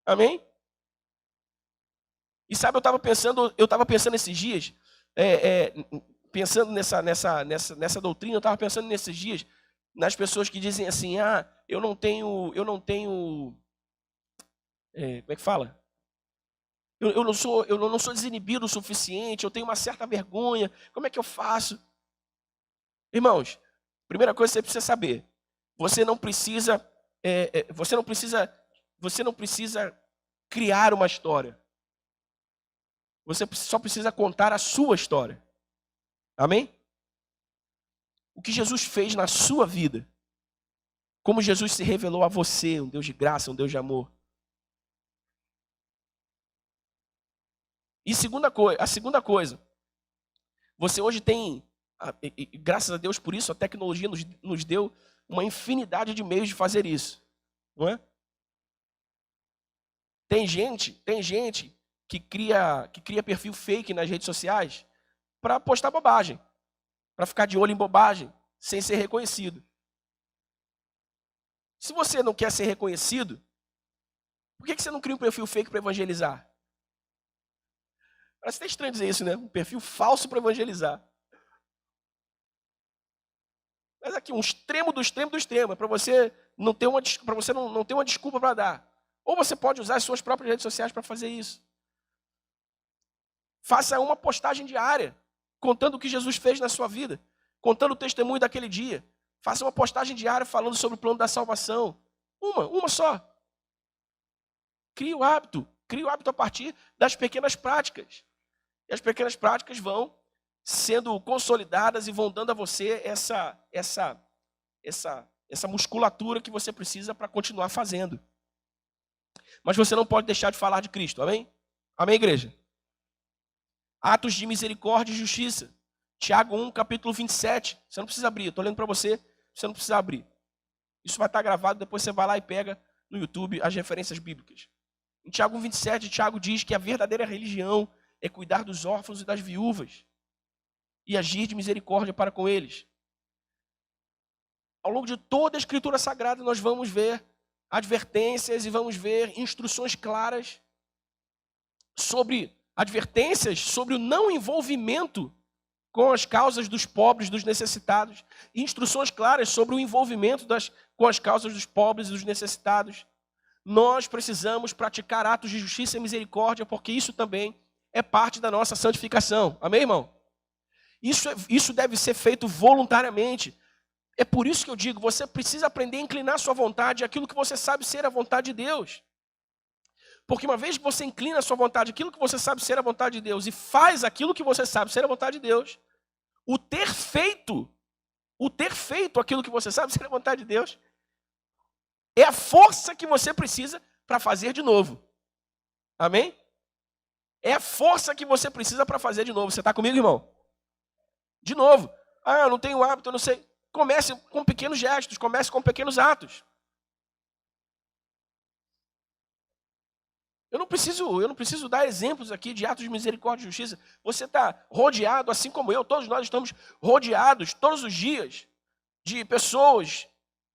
Amém? E sabe, eu estava pensando esses dias, pensando nessa doutrina, eu estava pensando nesses dias, nas pessoas que dizem assim, eu não tenho, como é que fala? Eu não sou desinibido o suficiente, eu tenho uma certa vergonha, como é que eu faço? Irmãos, primeira coisa que você precisa saber, você não precisa criar uma história. Você só precisa contar a sua história. Amém? O que Jesus fez na sua vida, como Jesus se revelou a você, um Deus de graça, um Deus de amor. E a segunda coisa, você hoje tem, graças a Deus por isso, a tecnologia nos deu uma infinidade de meios de fazer isso, não é? Tem gente que cria perfil fake nas redes sociais para postar bobagem, para ficar de olho em bobagem, sem ser reconhecido. Se você não quer ser reconhecido, por que você não cria um perfil fake para evangelizar? Parece até estranho dizer isso, né? Um perfil falso para evangelizar. Mas aqui, um extremo do extremo do extremo. É para você não ter uma desculpa para dar. Ou você pode usar as suas próprias redes sociais para fazer isso. Faça uma postagem diária, contando o que Jesus fez na sua vida. Contando o testemunho daquele dia. Faça uma postagem diária falando sobre o plano da salvação. Uma só. Crie o hábito a partir das pequenas práticas. E as pequenas práticas vão sendo consolidadas e vão dando a você essa musculatura que você precisa para continuar fazendo. Mas você não pode deixar de falar de Cristo, amém? Amém, igreja? Atos de misericórdia e justiça. Tiago 1, capítulo 27. Você não precisa abrir, eu estou lendo para você, você não precisa abrir. Isso vai estar gravado, depois você vai lá e pega no YouTube as referências bíblicas. Em Tiago 1,27, Tiago diz que a verdadeira religião é cuidar dos órfãos e das viúvas e agir de misericórdia para com eles. Ao longo de toda a Escritura Sagrada, nós vamos ver advertências e vamos ver instruções claras sobre o não envolvimento com as causas dos pobres, dos necessitados, e instruções claras sobre o envolvimento com as causas dos pobres e dos necessitados. Nós precisamos praticar atos de justiça e misericórdia, porque isso também é parte da nossa santificação. Amém, irmão? Isso deve ser feito voluntariamente. É por isso que eu digo, você precisa aprender a inclinar sua vontade àquilo que você sabe ser a vontade de Deus. Porque uma vez que você inclina a sua vontade, aquilo que você sabe ser a vontade de Deus, e faz aquilo que você sabe ser a vontade de Deus, o ter feito aquilo que você sabe ser a vontade de Deus, é a força que você precisa para fazer de novo. Amém? É a força que você precisa para fazer de novo. Você está comigo, irmão? De novo. Ah, eu não tenho hábito, eu não sei. Comece com pequenos gestos, comece com pequenos atos. Eu não preciso dar exemplos aqui de atos de misericórdia e justiça. Você está rodeado, assim como eu, todos nós estamos rodeados todos os dias de pessoas,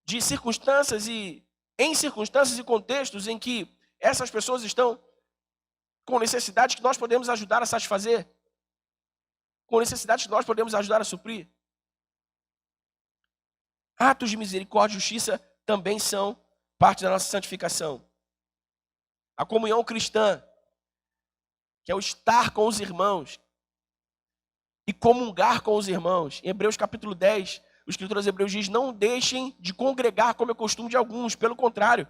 de circunstâncias em circunstâncias e contextos em que essas pessoas estão com necessidades que nós podemos ajudar a satisfazer, com necessidades que nós podemos ajudar a suprir. Atos de misericórdia e justiça também são parte da nossa santificação. A comunhão cristã, que é o estar com os irmãos e comungar com os irmãos. Em Hebreus capítulo 10, o escritor aos Hebreus diz: não deixem de congregar como é costume de alguns, pelo contrário,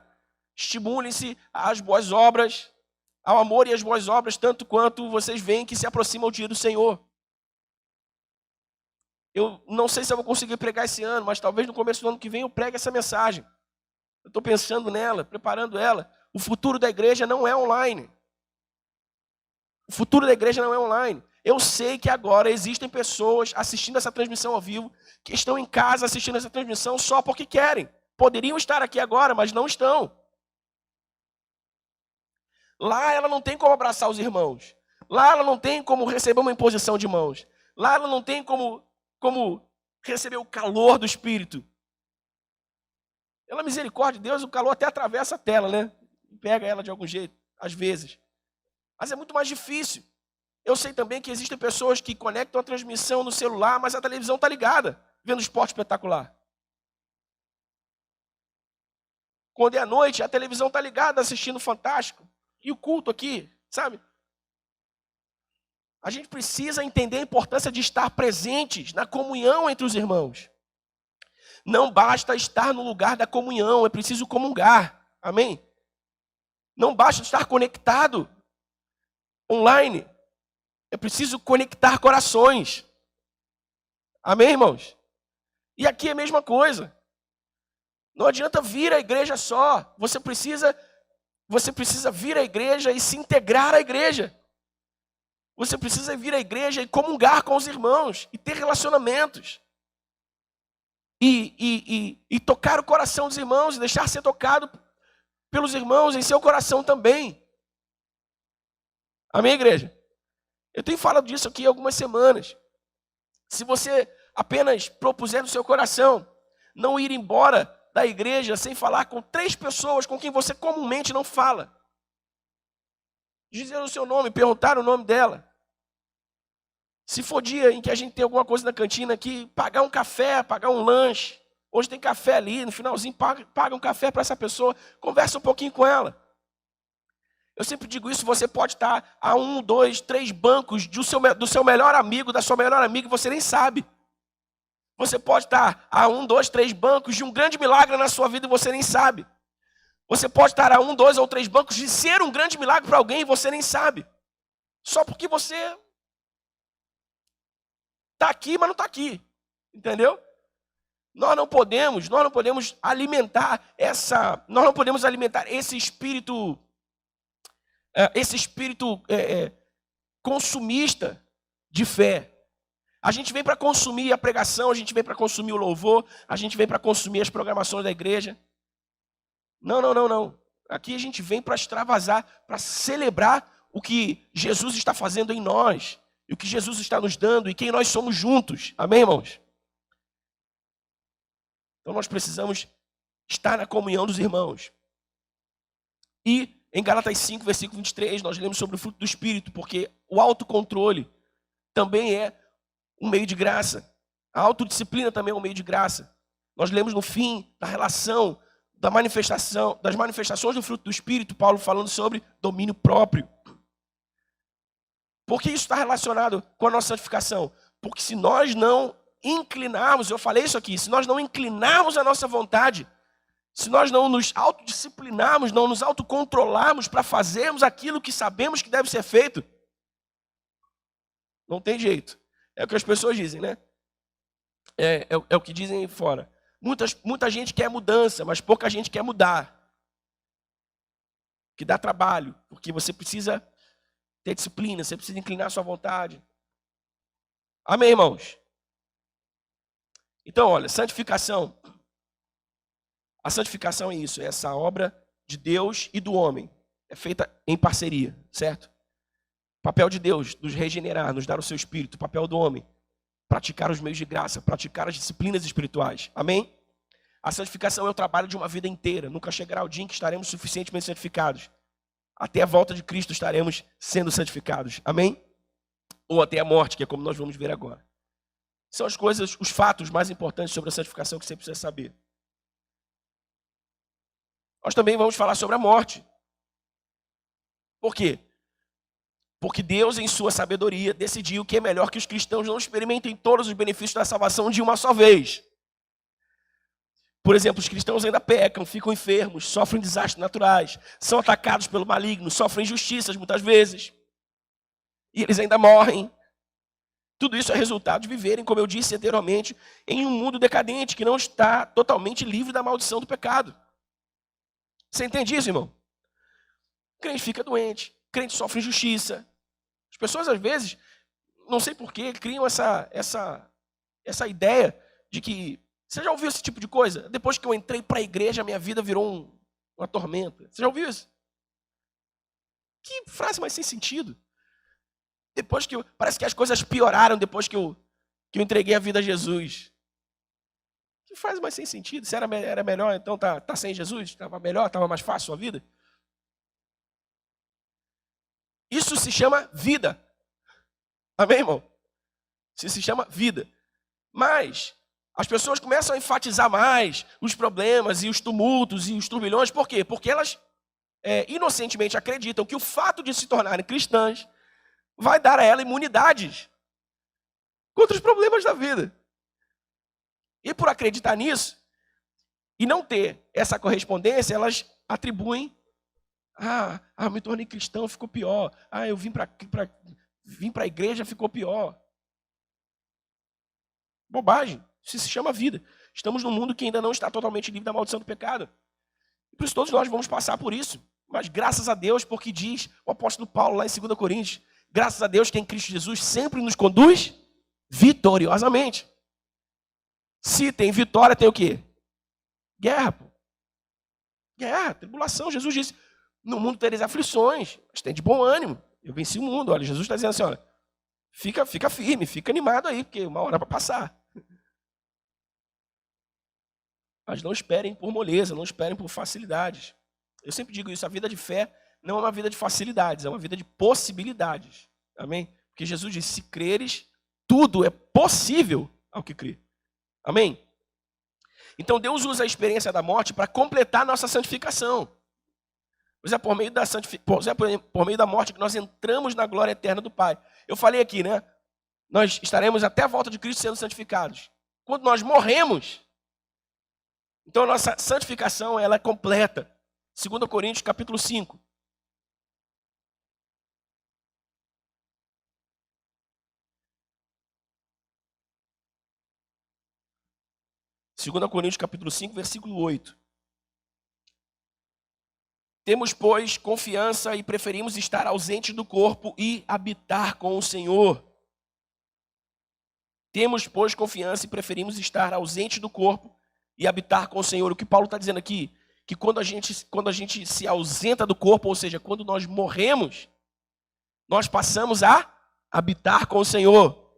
estimulem-se às boas obras, ao amor e às boas obras, tanto quanto vocês veem que se aproxima o dia do Senhor. Eu não sei se eu vou conseguir pregar esse ano, mas talvez no começo do ano que vem eu pregue essa mensagem. Eu estou pensando nela, preparando ela. O futuro da igreja não é online. O futuro da igreja não é online. Eu sei que agora existem pessoas assistindo essa transmissão ao vivo, que estão em casa assistindo essa transmissão só porque querem. Poderiam estar aqui agora, mas não estão. Lá ela não tem como abraçar os irmãos. Lá ela não tem como receber uma imposição de mãos. Lá ela não tem como receber o calor do Espírito. Pela misericórdia de Deus, o calor até atravessa a tela, né? Pega ela de algum jeito, às vezes. Mas é muito mais difícil. Eu sei também que existem pessoas que conectam a transmissão no celular, mas a televisão está ligada, vendo esporte espetacular. Quando é à noite, a televisão está ligada, assistindo Fantástico. E o culto aqui, sabe? A gente precisa entender a importância de estar presentes na comunhão entre os irmãos. Não basta estar no lugar da comunhão, é preciso comungar. Amém? Não basta estar conectado online. É preciso conectar corações. Amém, irmãos? E aqui é a mesma coisa. Não adianta vir à igreja só. Você precisa vir à igreja e se integrar à igreja. Você precisa vir à igreja e comungar com os irmãos e ter relacionamentos. E tocar o coração dos irmãos e deixar ser tocado pelos irmãos em seu coração também. Amém, igreja? Eu tenho falado disso aqui há algumas semanas. Se você apenas propuser no seu coração não ir embora da igreja sem falar com 3 pessoas com quem você comumente não fala, dizer o seu nome, perguntar o nome dela. Se for dia em que a gente tem alguma coisa na cantina aqui, pagar um café, pagar um lanche. Hoje tem café ali, no finalzinho paga um café para essa pessoa, conversa um pouquinho com ela. Eu sempre digo isso, você pode estar a 1, 2, 3 bancos do seu melhor amigo, da sua melhor amiga, e você nem sabe. Você pode estar a 1, 2, 3 bancos de um grande milagre na sua vida e você nem sabe. Você pode estar a 1, 2 ou 3 bancos de ser um grande milagre para alguém e você nem sabe. Só porque você está aqui, mas não está aqui. Entendeu? Nós não podemos alimentar esse espírito consumista de fé. A gente vem para consumir a pregação, a gente vem para consumir o louvor, a gente vem para consumir as programações da igreja. Não. Aqui a gente vem para extravasar, para celebrar o que Jesus está fazendo em nós, e o que Jesus está nos dando, e quem nós somos juntos. Amém, irmãos? Então nós precisamos estar na comunhão dos irmãos. E em Gálatas 5, versículo 23, nós lemos sobre o fruto do Espírito, porque o autocontrole também é um meio de graça. A autodisciplina também é um meio de graça. Nós lemos no fim da relação, das manifestações do fruto do Espírito, Paulo falando sobre domínio próprio. Por que isso está relacionado com a nossa santificação? Porque se nós não inclinarmos, eu falei isso aqui, se nós não inclinarmos a nossa vontade se nós não nos autodisciplinarmos, não nos autocontrolarmos para fazermos aquilo que sabemos que deve ser feito, não tem jeito. É o que as pessoas dizem, né? É o que dizem aí fora. Muita gente quer mudança, mas pouca gente quer mudar. Que dá trabalho, porque você precisa ter disciplina, você precisa inclinar a sua vontade. Amém, irmãos? Então, olha, santificação. A santificação é isso, é essa obra de Deus e do homem. É feita em parceria, certo? Papel de Deus, nos regenerar, nos dar o seu espírito. Papel do homem, praticar os meios de graça, praticar as disciplinas espirituais. Amém? A santificação é o trabalho de uma vida inteira. Nunca chegará o dia em que estaremos suficientemente santificados. Até a volta de Cristo estaremos sendo santificados. Amém? Ou até a morte, que é como nós vamos ver agora. São as coisas, os fatos mais importantes sobre a santificação que você precisa saber. Nós também vamos falar sobre a morte. Por quê? Porque Deus, em sua sabedoria, decidiu que é melhor que os cristãos não experimentem todos os benefícios da salvação de uma só vez. Por exemplo, os cristãos ainda pecam, ficam enfermos, sofrem desastres naturais, são atacados pelo maligno, sofrem injustiças muitas vezes. E eles ainda morrem. Tudo isso é resultado de viverem, como eu disse anteriormente, em um mundo decadente que não está totalmente livre da maldição do pecado. Você entende isso, irmão? O crente fica doente, o crente sofre injustiça. As pessoas, às vezes, não sei porquê, criam essa ideia de que... Você já ouviu esse tipo de coisa? Depois que eu entrei para a igreja, minha vida virou uma tormenta. Você já ouviu isso? Que frase mais sem sentido. Depois que parece que as coisas pioraram depois que eu entreguei a vida a Jesus. Que frase mais sem sentido. Se era melhor, então tá sem Jesus? Estava melhor, estava mais fácil a sua vida? Isso se chama vida. Amém, irmão? Isso se chama vida. Mas as pessoas começam a enfatizar mais os problemas e os tumultos e os turbilhões. Por quê? Porque elas inocentemente acreditam que o fato de se tornarem cristãs vai dar a ela imunidades contra os problemas da vida. E por acreditar nisso e não ter essa correspondência, elas atribuem: eu me tornei cristão, ficou pior. Eu vim para a igreja, ficou pior. Bobagem. Isso se chama vida. Estamos num mundo que ainda não está totalmente livre da maldição do pecado. E por isso todos nós vamos passar por isso. Mas graças a Deus, porque diz o apóstolo Paulo lá em 2 Coríntios, graças a Deus que em Cristo Jesus sempre nos conduz vitoriosamente. Se tem vitória, tem o quê? Guerra, pô. Guerra, tribulação. Jesus disse: no mundo tereis aflições, mas tem de bom ânimo. Eu venci o mundo. Olha, Jesus está dizendo assim: olha, fica firme, fica animado aí, porque uma hora vai passar. Mas não esperem por moleza, não esperem por facilidades. Eu sempre digo isso: a vida de fé não é uma vida de facilidades, é uma vida de possibilidades. Amém? Porque Jesus disse: se creres, tudo é possível ao que crê. Amém? Então Deus usa a experiência da morte para completar a nossa santificação. Pois é por meio da morte que nós entramos na glória eterna do Pai. Eu falei aqui, né? Nós estaremos até a volta de Cristo sendo santificados. Quando nós morremos, então a nossa santificação ela é completa. 2 Coríntios capítulo 5. Segunda Coríntios capítulo 5, versículo 8. Temos, pois, confiança e preferimos estar ausentes do corpo e habitar com o Senhor. Temos, pois, confiança e preferimos estar ausentes do corpo e habitar com o Senhor. O que Paulo está dizendo aqui, que quando a gente se ausenta do corpo, ou seja, quando nós morremos, nós passamos a habitar com o Senhor.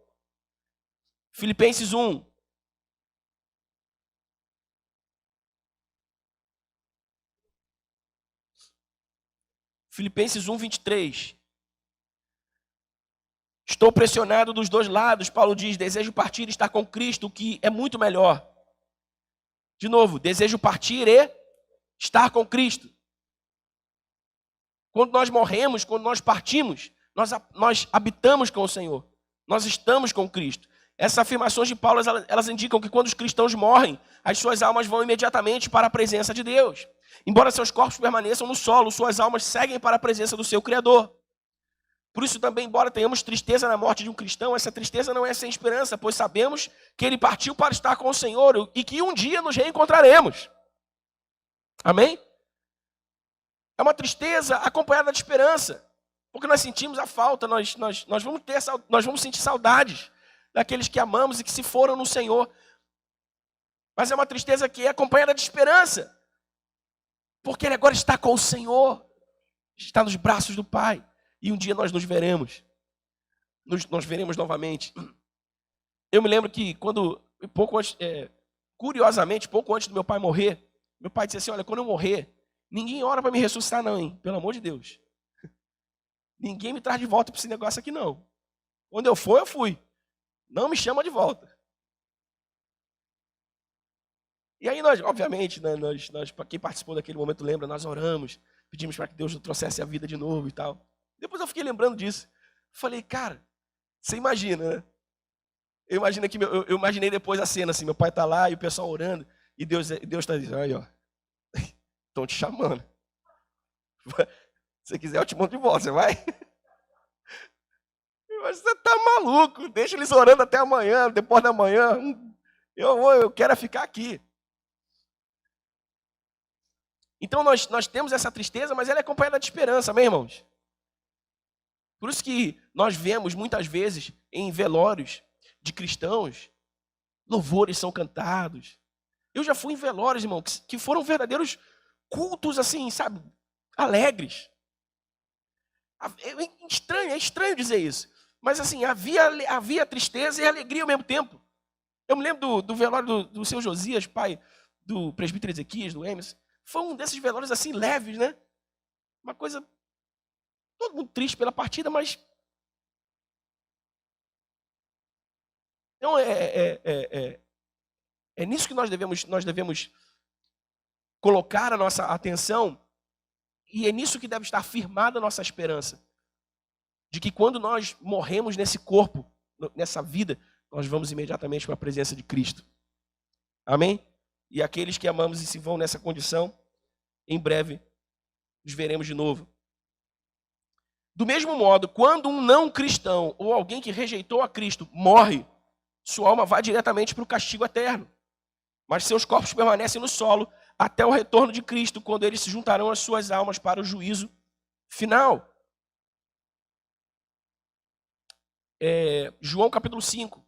Filipenses 1. Filipenses 1, 23. Estou pressionado dos dois lados, Paulo diz, desejo partir e estar com Cristo, o que é muito melhor. De novo, desejo partir e estar com Cristo. Quando nós morremos, quando nós partimos, nós habitamos com o Senhor. Nós estamos com Cristo. Essas afirmações de Paulo, elas indicam que quando os cristãos morrem, as suas almas vão imediatamente para a presença de Deus. Embora seus corpos permaneçam no solo, suas almas seguem para a presença do seu Criador. Por isso também, embora tenhamos tristeza na morte de um cristão, essa tristeza não é sem esperança, pois sabemos que ele partiu para estar com o Senhor e que um dia nos reencontraremos. Amém? É uma tristeza acompanhada de esperança, porque nós sentimos a falta, nós vamos sentir saudades daqueles que amamos e que se foram no Senhor. Mas é uma tristeza que é acompanhada de esperança, porque ele agora está com o Senhor, está nos braços do Pai. E um dia nós nos veremos. Nós veremos novamente. Eu me lembro que curiosamente, pouco antes do meu pai morrer, meu pai disse assim, olha, quando eu morrer, ninguém ora para me ressuscitar não, hein? Pelo amor de Deus. Ninguém me traz de volta para esse negócio aqui não. Quando eu for, eu fui. Não me chama de volta. E aí nós, obviamente, nós para quem participou daquele momento lembra, nós oramos, pedimos para que Deus nos trouxesse a vida de novo e tal. Depois eu fiquei lembrando disso. Falei, cara, você imagina, né? Eu imaginei depois a cena, assim, meu pai está lá e o pessoal orando, e Deus está dizendo, aí ó, estão te chamando. Se você quiser eu te mando de volta, você vai? Mas você está maluco, deixa eles orando até amanhã, depois da manhã, eu quero ficar aqui. Então nós temos essa tristeza, mas ela é acompanhada de esperança, amém, irmãos? Por isso que nós vemos muitas vezes em velórios de cristãos, louvores são cantados. Eu já fui em velórios, irmão, que foram verdadeiros cultos assim, sabe, alegres. É estranho dizer isso. Mas assim, havia tristeza e alegria ao mesmo tempo. Eu me lembro do velório do seu Josias, pai do presbítero Ezequias, do Emerson. Foi um desses velórios assim, leves, né? Uma coisa... Todo mundo triste pela partida, mas... Então, é nisso que nós devemos colocar a nossa atenção, e é nisso que deve estar firmada a nossa esperança. De que quando nós morremos nesse corpo, nessa vida, nós vamos imediatamente para a presença de Cristo. Amém? E aqueles que amamos e se vão nessa condição, em breve nos veremos de novo. Do mesmo modo, quando um não cristão ou alguém que rejeitou a Cristo morre, sua alma vai diretamente para o castigo eterno. Mas seus corpos permanecem no solo até o retorno de Cristo, quando eles se juntarão às suas almas para o juízo final. João capítulo 5.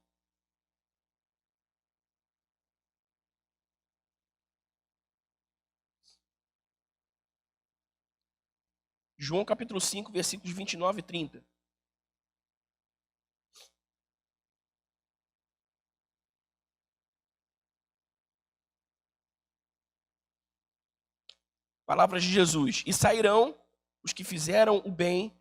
João capítulo 5, versículos 29 e 30. Palavras de Jesus. E sairão os que fizeram o bem,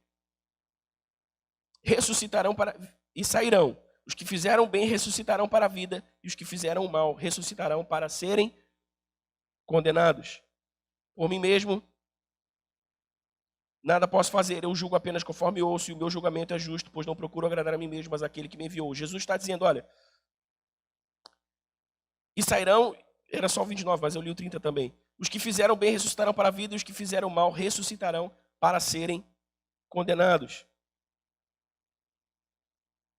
ressuscitarão para... E sairão os que fizeram o bem, ressuscitarão para a vida, e os que fizeram o mal, ressuscitarão para serem condenados. Por mim mesmo, nada posso fazer, eu julgo apenas conforme ouço, e o meu julgamento é justo, pois não procuro agradar a mim mesmo, mas aquele que me enviou. Jesus está dizendo, olha, e sairão, era só o 29, mas eu li o 30 também. Os que fizeram bem ressuscitarão para a vida, e os que fizeram mal ressuscitarão para serem condenados.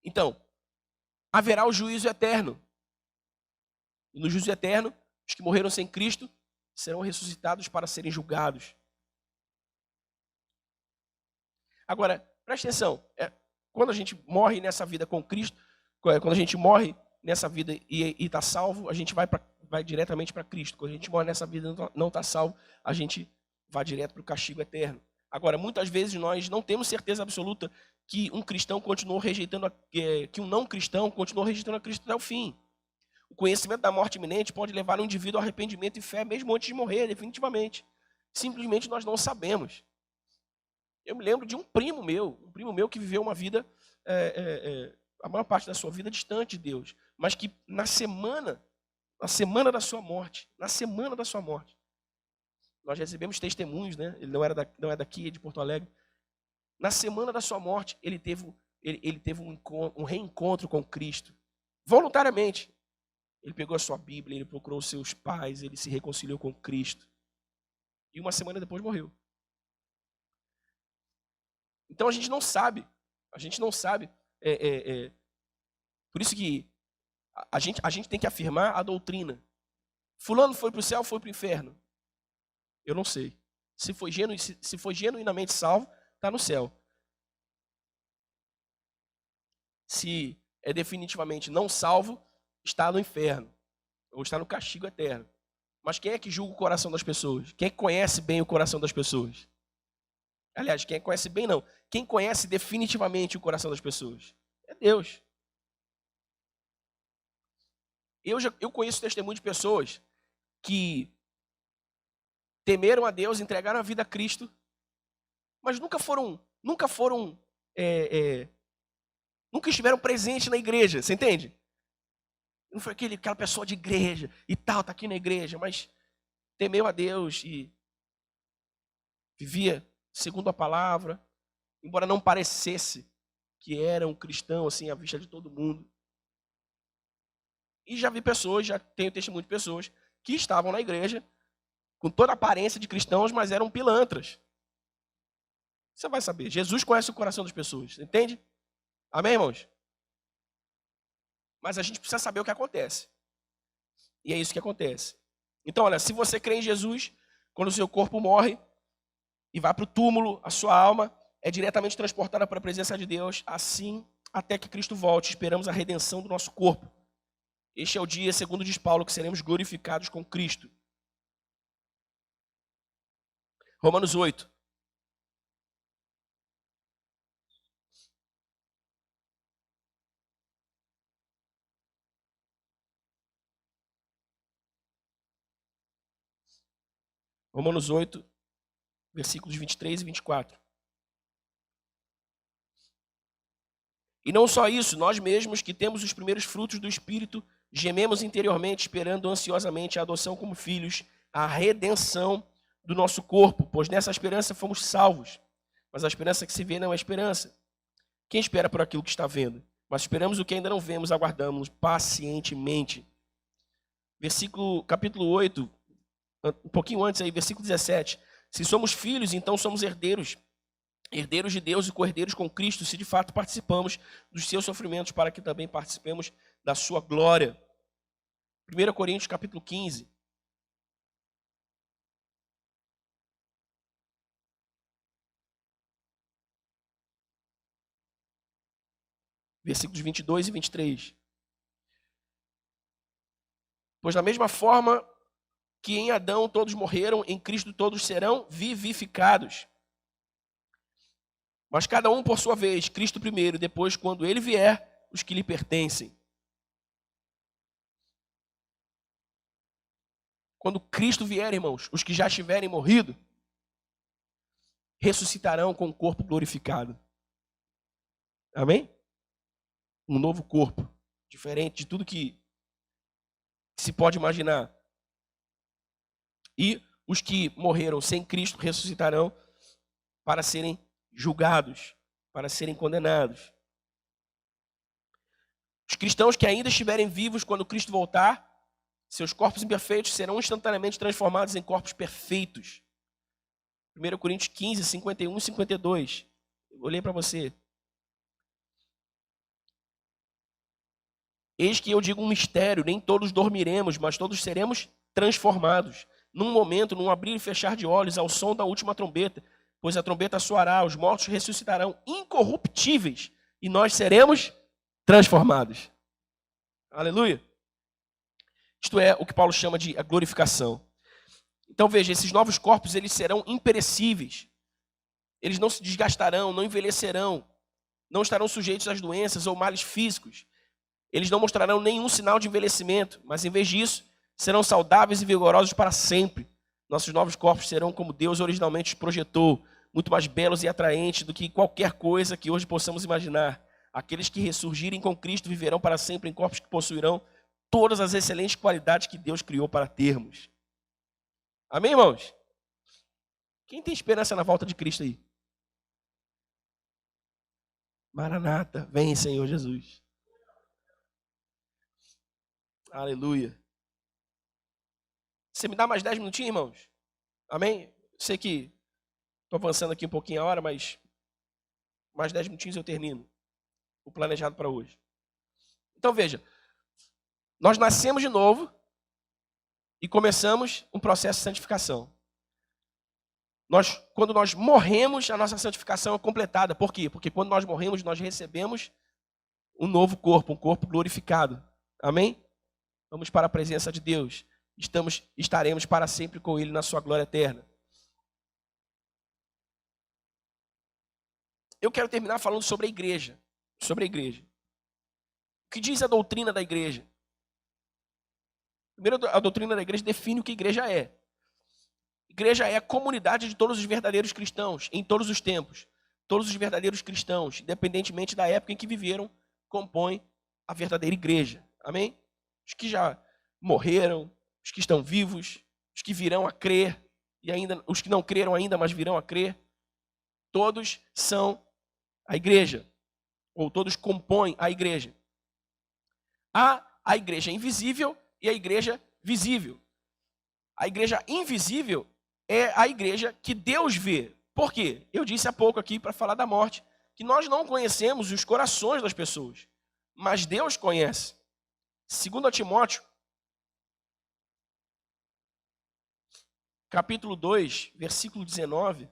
Então, haverá o juízo eterno. E no juízo eterno, os que morreram sem Cristo serão ressuscitados para serem julgados. Agora, preste atenção, quando a gente morre nessa vida com Cristo, quando a gente morre nessa vida e está salvo, a gente vai diretamente para Cristo. Quando a gente morre nessa vida e não está salvo, a gente vai direto para o castigo eterno. Agora, muitas vezes nós não temos certeza absoluta que um cristão continuou rejeitando, que um não cristão continuou rejeitando a Cristo até o fim. O conhecimento da morte iminente pode levar um indivíduo ao arrependimento e fé mesmo antes de morrer, definitivamente. Simplesmente nós não sabemos. Eu me lembro de um primo meu que viveu uma vida, a maior parte da sua vida distante de Deus, mas que na semana da sua morte, nós recebemos testemunhos, né? Ele não é daqui, é de Porto Alegre. Na semana da sua morte, ele teve um reencontro com Cristo. Voluntariamente. Ele pegou a sua Bíblia, ele procurou os seus pais, ele se reconciliou com Cristo. E uma semana depois morreu. Então a gente não sabe. A gente não sabe. Por isso que a gente tem que afirmar a doutrina. Fulano foi para o céu, foi para o inferno. Eu não sei. Se foi genuinamente salvo, está no céu. Se é definitivamente não salvo, está no inferno. Ou está no castigo eterno. Mas quem é que julga o coração das pessoas? Quem é que conhece bem o coração das pessoas? Aliás, quem conhece bem não. Quem conhece definitivamente o coração das pessoas? É Deus. Eu conheço testemunho de pessoas que temeram a Deus, entregaram a vida a Cristo, mas nunca estiveram presentes na igreja, você entende? Não foi aquela pessoa de igreja e tal, tá aqui na igreja, mas temeu a Deus e vivia segundo a palavra, embora não parecesse que era um cristão assim à vista de todo mundo. E já vi pessoas, já tenho testemunho de pessoas que estavam na igreja com toda a aparência de cristãos, mas eram pilantras. Você vai saber. Jesus conhece o coração das pessoas, entende? Amém, irmãos? Mas a gente precisa saber o que acontece. E é isso que acontece. Então, olha, se você crê em Jesus, quando o seu corpo morre e vai para o túmulo, a sua alma é diretamente transportada para a presença de Deus, assim até que Cristo volte. Esperamos a redenção do nosso corpo. Este é o dia, segundo diz Paulo, que seremos glorificados com Cristo. Romanos 8. Romanos 8, versículos 23 e 24. E não só isso, nós mesmos que temos os primeiros frutos do Espírito, gememos interiormente, esperando ansiosamente a adoção como filhos, a redenção do nosso corpo, pois nessa esperança fomos salvos. Mas a esperança que se vê não é esperança. Quem espera por aquilo que está vendo? Mas esperamos o que ainda não vemos, aguardamos pacientemente. Capítulo 8, um pouquinho antes aí, versículo 17. Se somos filhos, então somos herdeiros. Herdeiros de Deus e co-herdeiros com Cristo, se de fato participamos dos seus sofrimentos, para que também participemos da sua glória. 1 Coríntios capítulo 15. Versículos 22 e 23. Pois da mesma forma que em Adão todos morreram, em Cristo todos serão vivificados. Mas cada um por sua vez, Cristo primeiro, depois, quando ele vier, os que lhe pertencem. Quando Cristo vier, irmãos, os que já tiverem morrido, ressuscitarão com o corpo glorificado. Amém? Um novo corpo, diferente de tudo que se pode imaginar. E os que morreram sem Cristo ressuscitarão para serem julgados, para serem condenados. Os cristãos que ainda estiverem vivos quando Cristo voltar, seus corpos imperfeitos serão instantaneamente transformados em corpos perfeitos. 1 Coríntios 15, 51 e 52. Eu olhei para você. Eis que eu digo um mistério, nem todos dormiremos, mas todos seremos transformados. Num momento, num abrir e fechar de olhos, ao som da última trombeta. Pois a trombeta soará, os mortos ressuscitarão incorruptíveis, e nós seremos transformados. Aleluia. Isto é o que Paulo chama de a glorificação. Então veja, esses novos corpos, eles serão imperecíveis. Eles não se desgastarão, não envelhecerão, não estarão sujeitos às doenças ou males físicos. Eles não mostrarão nenhum sinal de envelhecimento, mas em vez disso, serão saudáveis e vigorosos para sempre. Nossos novos corpos serão como Deus originalmente os projetou, muito mais belos e atraentes do que qualquer coisa que hoje possamos imaginar. Aqueles que ressurgirem com Cristo viverão para sempre em corpos que possuirão todas as excelentes qualidades que Deus criou para termos. Amém, irmãos? Quem tem esperança na volta de Cristo aí? Maranata, vem, Senhor Jesus. Aleluia. Você me dá mais 10 minutinhos, irmãos? Amém? Sei que estou avançando aqui um pouquinho a hora, mas mais 10 minutinhos eu termino o planejado para hoje. Então veja, nós nascemos de novo e começamos um processo de santificação. Quando nós morremos, a nossa santificação é completada. Por quê? Porque quando nós morremos, nós recebemos um novo corpo, um corpo glorificado. Amém? Vamos para a presença de Deus. Estaremos para sempre com Ele na sua glória eterna. Eu quero terminar falando sobre a igreja. Sobre a igreja. O que diz a doutrina da igreja? Primeiro, a doutrina da igreja define o que a igreja é. Igreja é a comunidade de todos os verdadeiros cristãos, em todos os tempos. Todos os verdadeiros cristãos, independentemente da época em que viveram, compõem a verdadeira igreja. Amém? Os que já morreram, os que estão vivos, os que virão a crer, e ainda os que não creram ainda, mas virão a crer, todos são a igreja, ou todos compõem a igreja. Há a igreja invisível e a igreja visível. A igreja invisível é a igreja que Deus vê. Por quê? Eu disse há pouco aqui, para falar da morte, que nós não conhecemos os corações das pessoas, mas Deus conhece. 2 Timóteo, capítulo 2, versículo 19.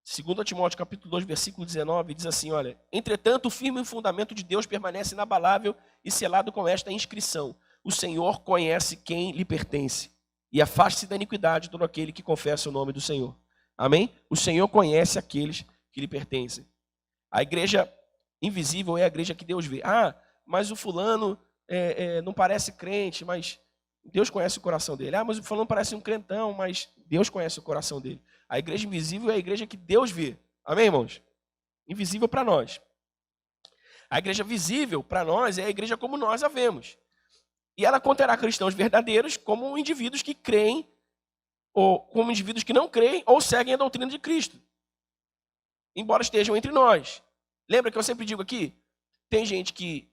2 Timóteo, capítulo 2, versículo 19, diz assim, olha: entretanto, o firme fundamento de Deus permanece inabalável e selado com esta inscrição: o Senhor conhece quem lhe pertence, e afaste-se da iniquidade todo aquele que confessa o nome do Senhor. Amém? O Senhor conhece aqueles que lhe pertencem. A igreja invisível é a igreja que Deus vê. Ah, mas o fulano não parece crente, mas Deus conhece o coração dele. Ah, mas o fulano parece um crentão, mas Deus conhece o coração dele. A igreja invisível é a igreja que Deus vê. Amém, irmãos? Invisível para nós. A igreja visível para nós é a igreja como nós a vemos. E ela conterá cristãos verdadeiros como indivíduos que creem, ou como indivíduos que não creem ou seguem a doutrina de Cristo, embora estejam entre nós. Lembra que eu sempre digo aqui? Tem gente que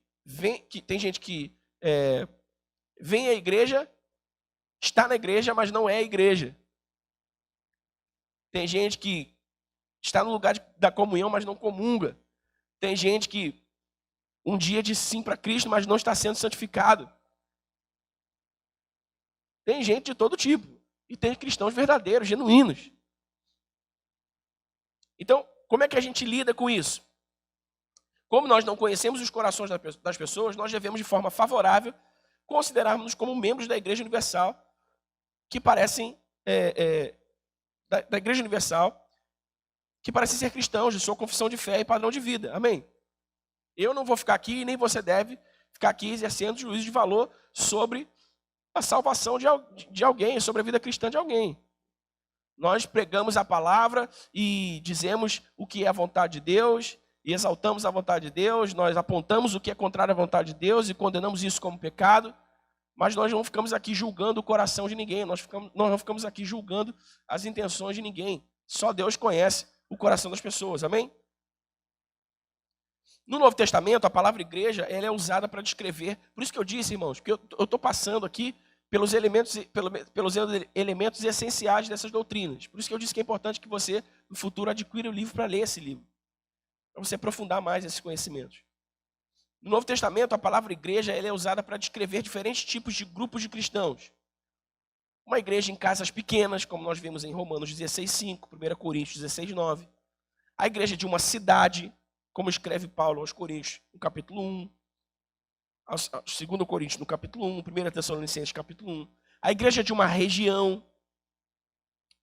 vem à igreja, está na igreja, mas não é a igreja. Tem gente que está no lugar da comunhão, mas não comunga. Tem gente que um dia disse sim para Cristo, mas não está sendo santificado. Tem gente de todo tipo. E tem cristãos verdadeiros, genuínos. Então, como é que a gente lida com isso? Como nós não conhecemos os corações das pessoas, nós devemos, de forma favorável, considerarmos-nos como membros da Igreja Universal, que parecem, da Igreja Universal, que parecem ser cristãos, de sua confissão de fé e padrão de vida. Amém? Eu não vou ficar aqui, nem você deve ficar aqui exercendo juízo de valor sobre a salvação de alguém, sobre a vida cristã de alguém. Nós pregamos a palavra e dizemos o que é a vontade de Deus, e exaltamos a vontade de Deus, nós apontamos o que é contrário à vontade de Deus e condenamos isso como pecado, mas nós não ficamos aqui julgando o coração de ninguém, nós não ficamos aqui julgando as intenções de ninguém. Só Deus conhece o coração das pessoas, amém? No Novo Testamento, a palavra igreja ela é usada para descrever, por isso que eu disse, irmãos, porque eu estou passando aqui pelos elementos essenciais dessas doutrinas. Por isso que eu disse que é importante que você, no futuro, adquira o livro para ler esse livro, para você aprofundar mais esses conhecimentos. No Novo Testamento, a palavra igreja ela é usada para descrever diferentes tipos de grupos de cristãos. Uma igreja em casas pequenas, como nós vemos em Romanos 16:5, 1 Coríntios 16:9. A igreja de uma cidade, como escreve Paulo aos Coríntios, no capítulo 1. 2 Coríntios, no capítulo 1. 1 Tessalonicenses, capítulo 1. A igreja de uma região,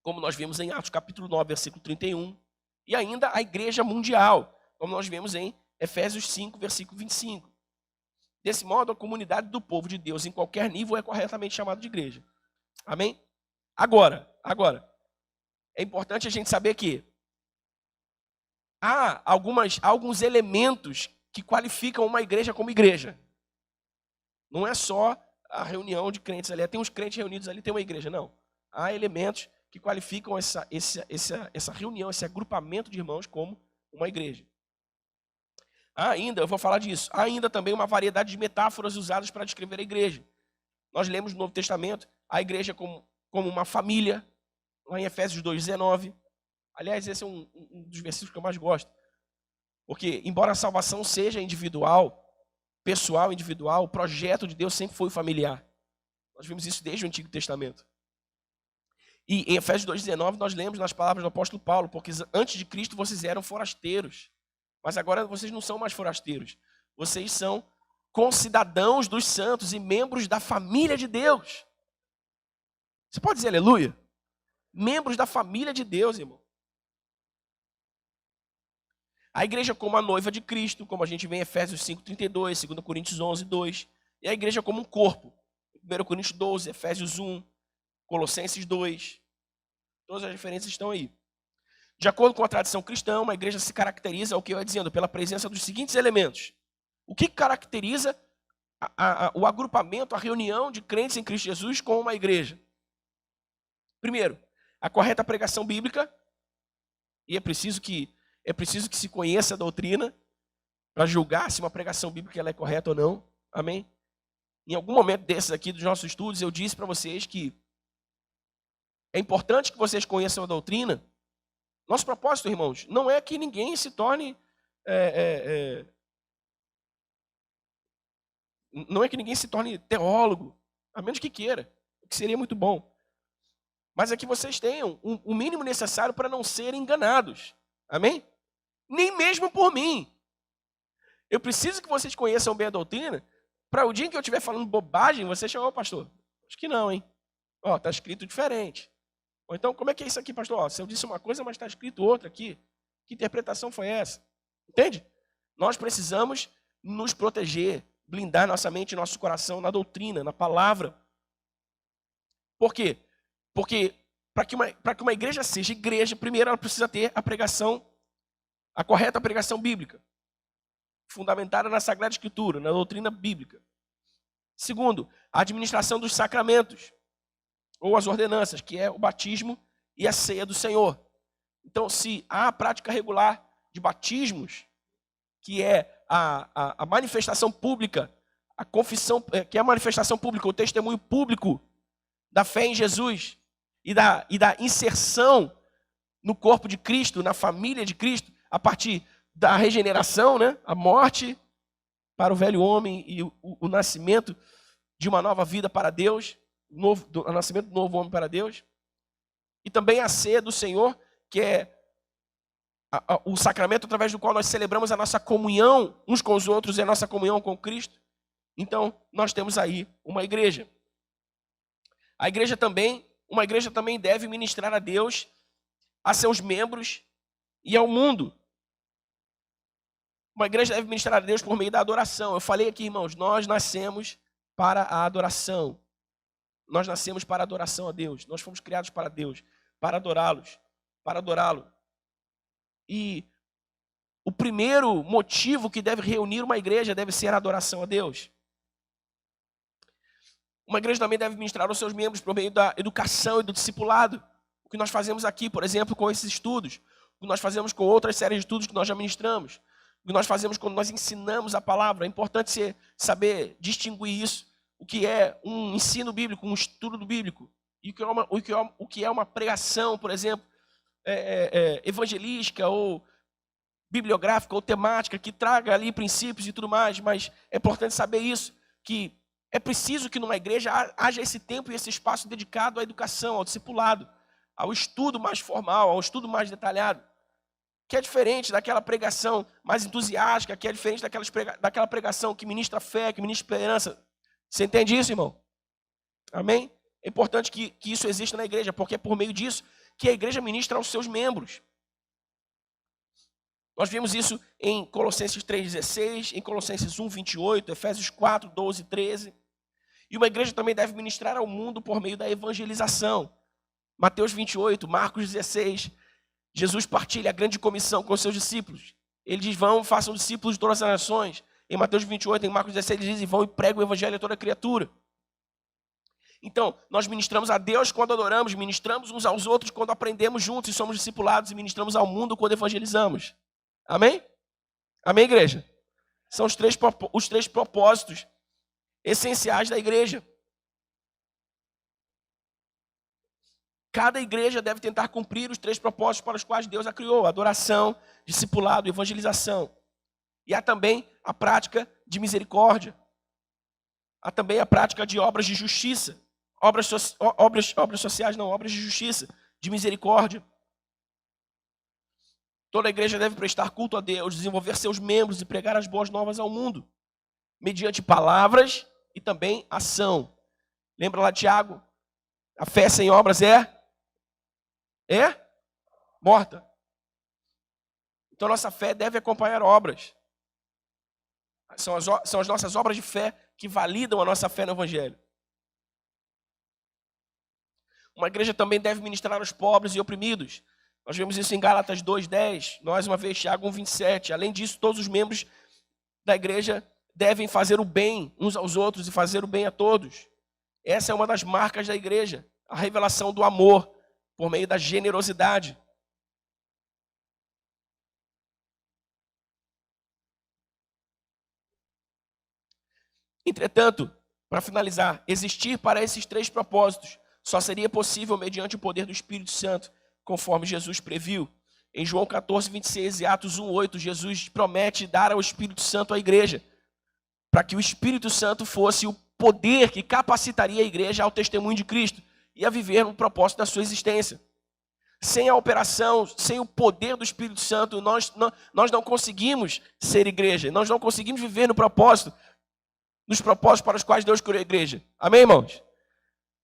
como nós vemos em Atos, capítulo 9, versículo 31. E ainda a igreja mundial, como nós vemos em Efésios 5, versículo 25. Desse modo, a comunidade do povo de Deus, em qualquer nível, é corretamente chamada de igreja. Amém? Agora, é importante a gente saber que há alguns elementos que qualificam uma igreja como igreja. Não é só a reunião de crentes ali, tem uns crentes reunidos ali, tem uma igreja, não. Há elementos que qualificam essa reunião, esse agrupamento de irmãos como uma igreja. Ainda, eu vou falar disso, ainda também uma variedade de metáforas usadas para descrever a igreja. Nós lemos no Novo Testamento a igreja como uma família, lá em Efésios 2,19. Aliás, esse é um dos versículos que eu mais gosto. Porque, embora a salvação seja individual, pessoal, individual, o projeto de Deus sempre foi familiar. Nós vimos isso desde o Antigo Testamento. E em Efésios 2,19 nós lemos nas palavras do apóstolo Paulo, porque antes de Cristo vocês eram forasteiros, mas agora vocês não são mais forasteiros. Vocês são concidadãos dos santos e membros da família de Deus. Você pode dizer aleluia? Membros da família de Deus, irmão. A igreja como a noiva de Cristo, como a gente vê em Efésios 5,32, 2 Coríntios 11,2. E a igreja como um corpo. 1 Coríntios 12, Efésios 1, Colossenses 2. Todas as referências estão aí. De acordo com a tradição cristã, uma igreja se caracteriza, o que eu ia dizendo, pela presença dos seguintes elementos. O que caracteriza o agrupamento, a reunião de crentes em Cristo Jesus com uma igreja? Primeiro, a correta pregação bíblica. E é preciso que se conheça a doutrina para julgar se uma pregação bíblica ela é correta ou não. Amém? Em algum momento desses aqui dos nossos estudos, eu disse para vocês que é importante que vocês conheçam a doutrina. Nosso propósito, irmãos, não é que ninguém se torne... Não é que ninguém se torne teólogo, a menos que queira, o que seria muito bom. Mas é que vocês tenham o mínimo necessário para não serem enganados. Amém? Nem mesmo por mim. Eu preciso que vocês conheçam bem a doutrina, para o dia em que eu estiver falando bobagem, você chamar o pastor. Acho que não, hein? Ó, está escrito diferente. Ou então, como é que é isso aqui, pastor? Ó, se eu disse uma coisa, mas está escrito outra aqui. Que interpretação foi essa? Entende? Nós precisamos nos proteger, blindar nossa mente e nosso coração na doutrina, na palavra. Por quê? Porque para que uma igreja seja igreja, primeiro ela precisa ter a correta pregação bíblica, fundamentada na Sagrada Escritura, na doutrina bíblica. Segundo, a administração dos sacramentos, ou as ordenanças, que é o batismo e a ceia do Senhor. Então, se há a prática regular de batismos, que é a manifestação pública, a confissão, que é a manifestação pública, o testemunho público da fé em Jesus e da inserção no corpo de Cristo, na família de Cristo, a partir da regeneração, né? A morte para o velho homem e o nascimento de uma nova vida para Deus, o nascimento do novo homem para Deus. E também a ceia do Senhor, que é o sacramento através do qual nós celebramos a nossa comunhão uns com os outros e a nossa comunhão com Cristo. Então, nós temos aí uma igreja. Uma igreja também deve ministrar a Deus, a seus membros e ao mundo. Uma igreja deve ministrar a Deus por meio da adoração. Eu falei aqui, irmãos, nós nascemos para a adoração. Nós nascemos para a adoração a Deus. Nós fomos criados para Deus, para adorá-lo. E o primeiro motivo que deve reunir uma igreja deve ser a adoração a Deus. Uma igreja também deve ministrar aos seus membros por meio da educação e do discipulado. O que nós fazemos aqui, por exemplo, com esses estudos. O que nós fazemos com outras séries de estudos que nós já ministramos. O que nós fazemos quando nós ensinamos a palavra. É importante você saber distinguir isso. O que é um ensino bíblico, um estudo bíblico. E o que é uma pregação, por exemplo, evangelística ou bibliográfica ou temática, que traga ali princípios e tudo mais. Mas é importante saber isso, que é preciso que numa igreja haja esse tempo e esse espaço dedicado à educação, ao discipulado, ao estudo mais formal, ao estudo mais detalhado, que é diferente daquela pregação mais entusiástica, que é diferente daquela pregação que ministra fé, que ministra esperança. Você entende isso, irmão? Amém? É importante que isso exista na igreja, porque é por meio disso que a igreja ministra aos seus membros. Nós vimos isso em Colossenses 3,16, em Colossenses 1,28, Efésios 4, 12, 13. E uma igreja também deve ministrar ao mundo por meio da evangelização. Mateus 28, Marcos 16, Jesus partilha a grande comissão com os seus discípulos. Ele diz, vão, façam discípulos de todas as nações. Em Mateus 28, em Marcos 16, ele diz, vão e pregam o evangelho a toda criatura. Então, nós ministramos a Deus quando adoramos, ministramos uns aos outros quando aprendemos juntos e somos discipulados, e ministramos ao mundo quando evangelizamos. Amém? Amém, igreja? São os três propósitos essenciais da igreja. Cada igreja deve tentar cumprir os 3 propósitos para os quais Deus a criou: adoração, discipulado e evangelização. E há também a prática de misericórdia. Há também a prática de obras de justiça. Obras sociais, não, obras de justiça, de misericórdia. Toda a igreja deve prestar culto a Deus, desenvolver seus membros e pregar as boas novas ao mundo, mediante palavras e também ação. Lembra lá, Tiago? A fé sem obras é morta. Então nossa fé deve acompanhar obras. São as nossas obras de fé que validam a nossa fé no Evangelho. Uma igreja também deve ministrar aos pobres e oprimidos. Nós vemos isso em Gálatas 2:10, mais uma vez Tiago 1:27. Além disso, todos os membros da igreja devem fazer o bem uns aos outros e fazer o bem a todos. Essa é uma das marcas da igreja, a revelação do amor por meio da generosidade. Entretanto, para finalizar, existir para esses 3 propósitos só seria possível mediante o poder do Espírito Santo, conforme Jesus previu. Em João 14:26 e Atos 1:8, Jesus promete dar ao Espírito Santo à igreja, para que o Espírito Santo fosse o poder que capacitaria a igreja ao testemunho de Cristo e a viver no propósito da sua existência. Sem a operação, sem o poder do Espírito Santo, nós não conseguimos ser igreja, nós não conseguimos viver no propósito, nos propósitos para os quais Deus criou a igreja. Amém, irmãos?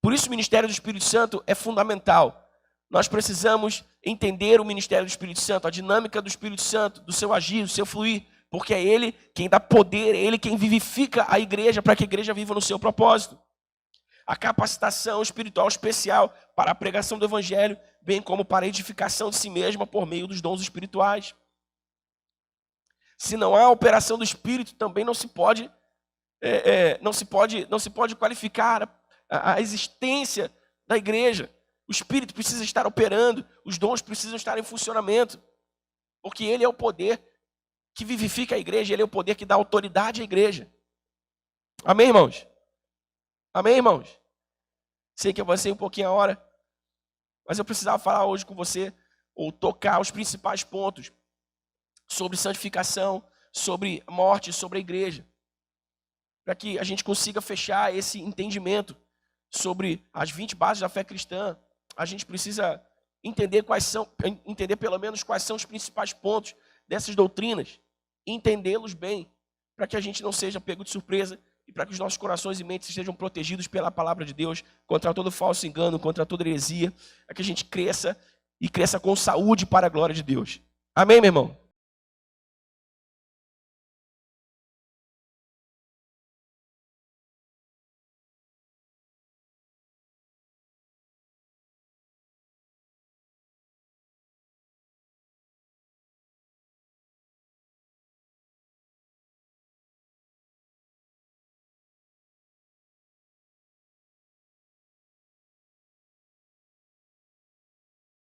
Por isso o ministério do Espírito Santo é fundamental. Nós precisamos entender o ministério do Espírito Santo, a dinâmica do Espírito Santo, do seu agir, do seu fluir, porque é Ele quem dá poder, é Ele quem vivifica a igreja para que a igreja viva no seu propósito. A capacitação espiritual especial para a pregação do Evangelho, bem como para a edificação de si mesma por meio dos dons espirituais. Se não há operação do Espírito, também não se pode qualificar a existência da igreja. O Espírito precisa estar operando, os dons precisam estar em funcionamento, porque Ele é o poder que vivifica a igreja, Ele é o poder que dá autoridade à igreja. Amém, irmãos? Amém, irmãos? Sei que eu avancei um pouquinho a hora, mas eu precisava falar hoje com você, ou tocar os principais pontos sobre santificação, sobre morte, sobre a igreja, para que a gente consiga fechar esse entendimento sobre as 20 bases da fé cristã. A gente precisa entender pelo menos quais são os principais pontos dessas doutrinas, entendê-los bem, para que a gente não seja pego de surpresa e para que os nossos corações e mentes estejam protegidos pela palavra de Deus, contra todo falso engano, contra toda heresia, para que a gente cresça e cresça com saúde para a glória de Deus. Amém, meu irmão?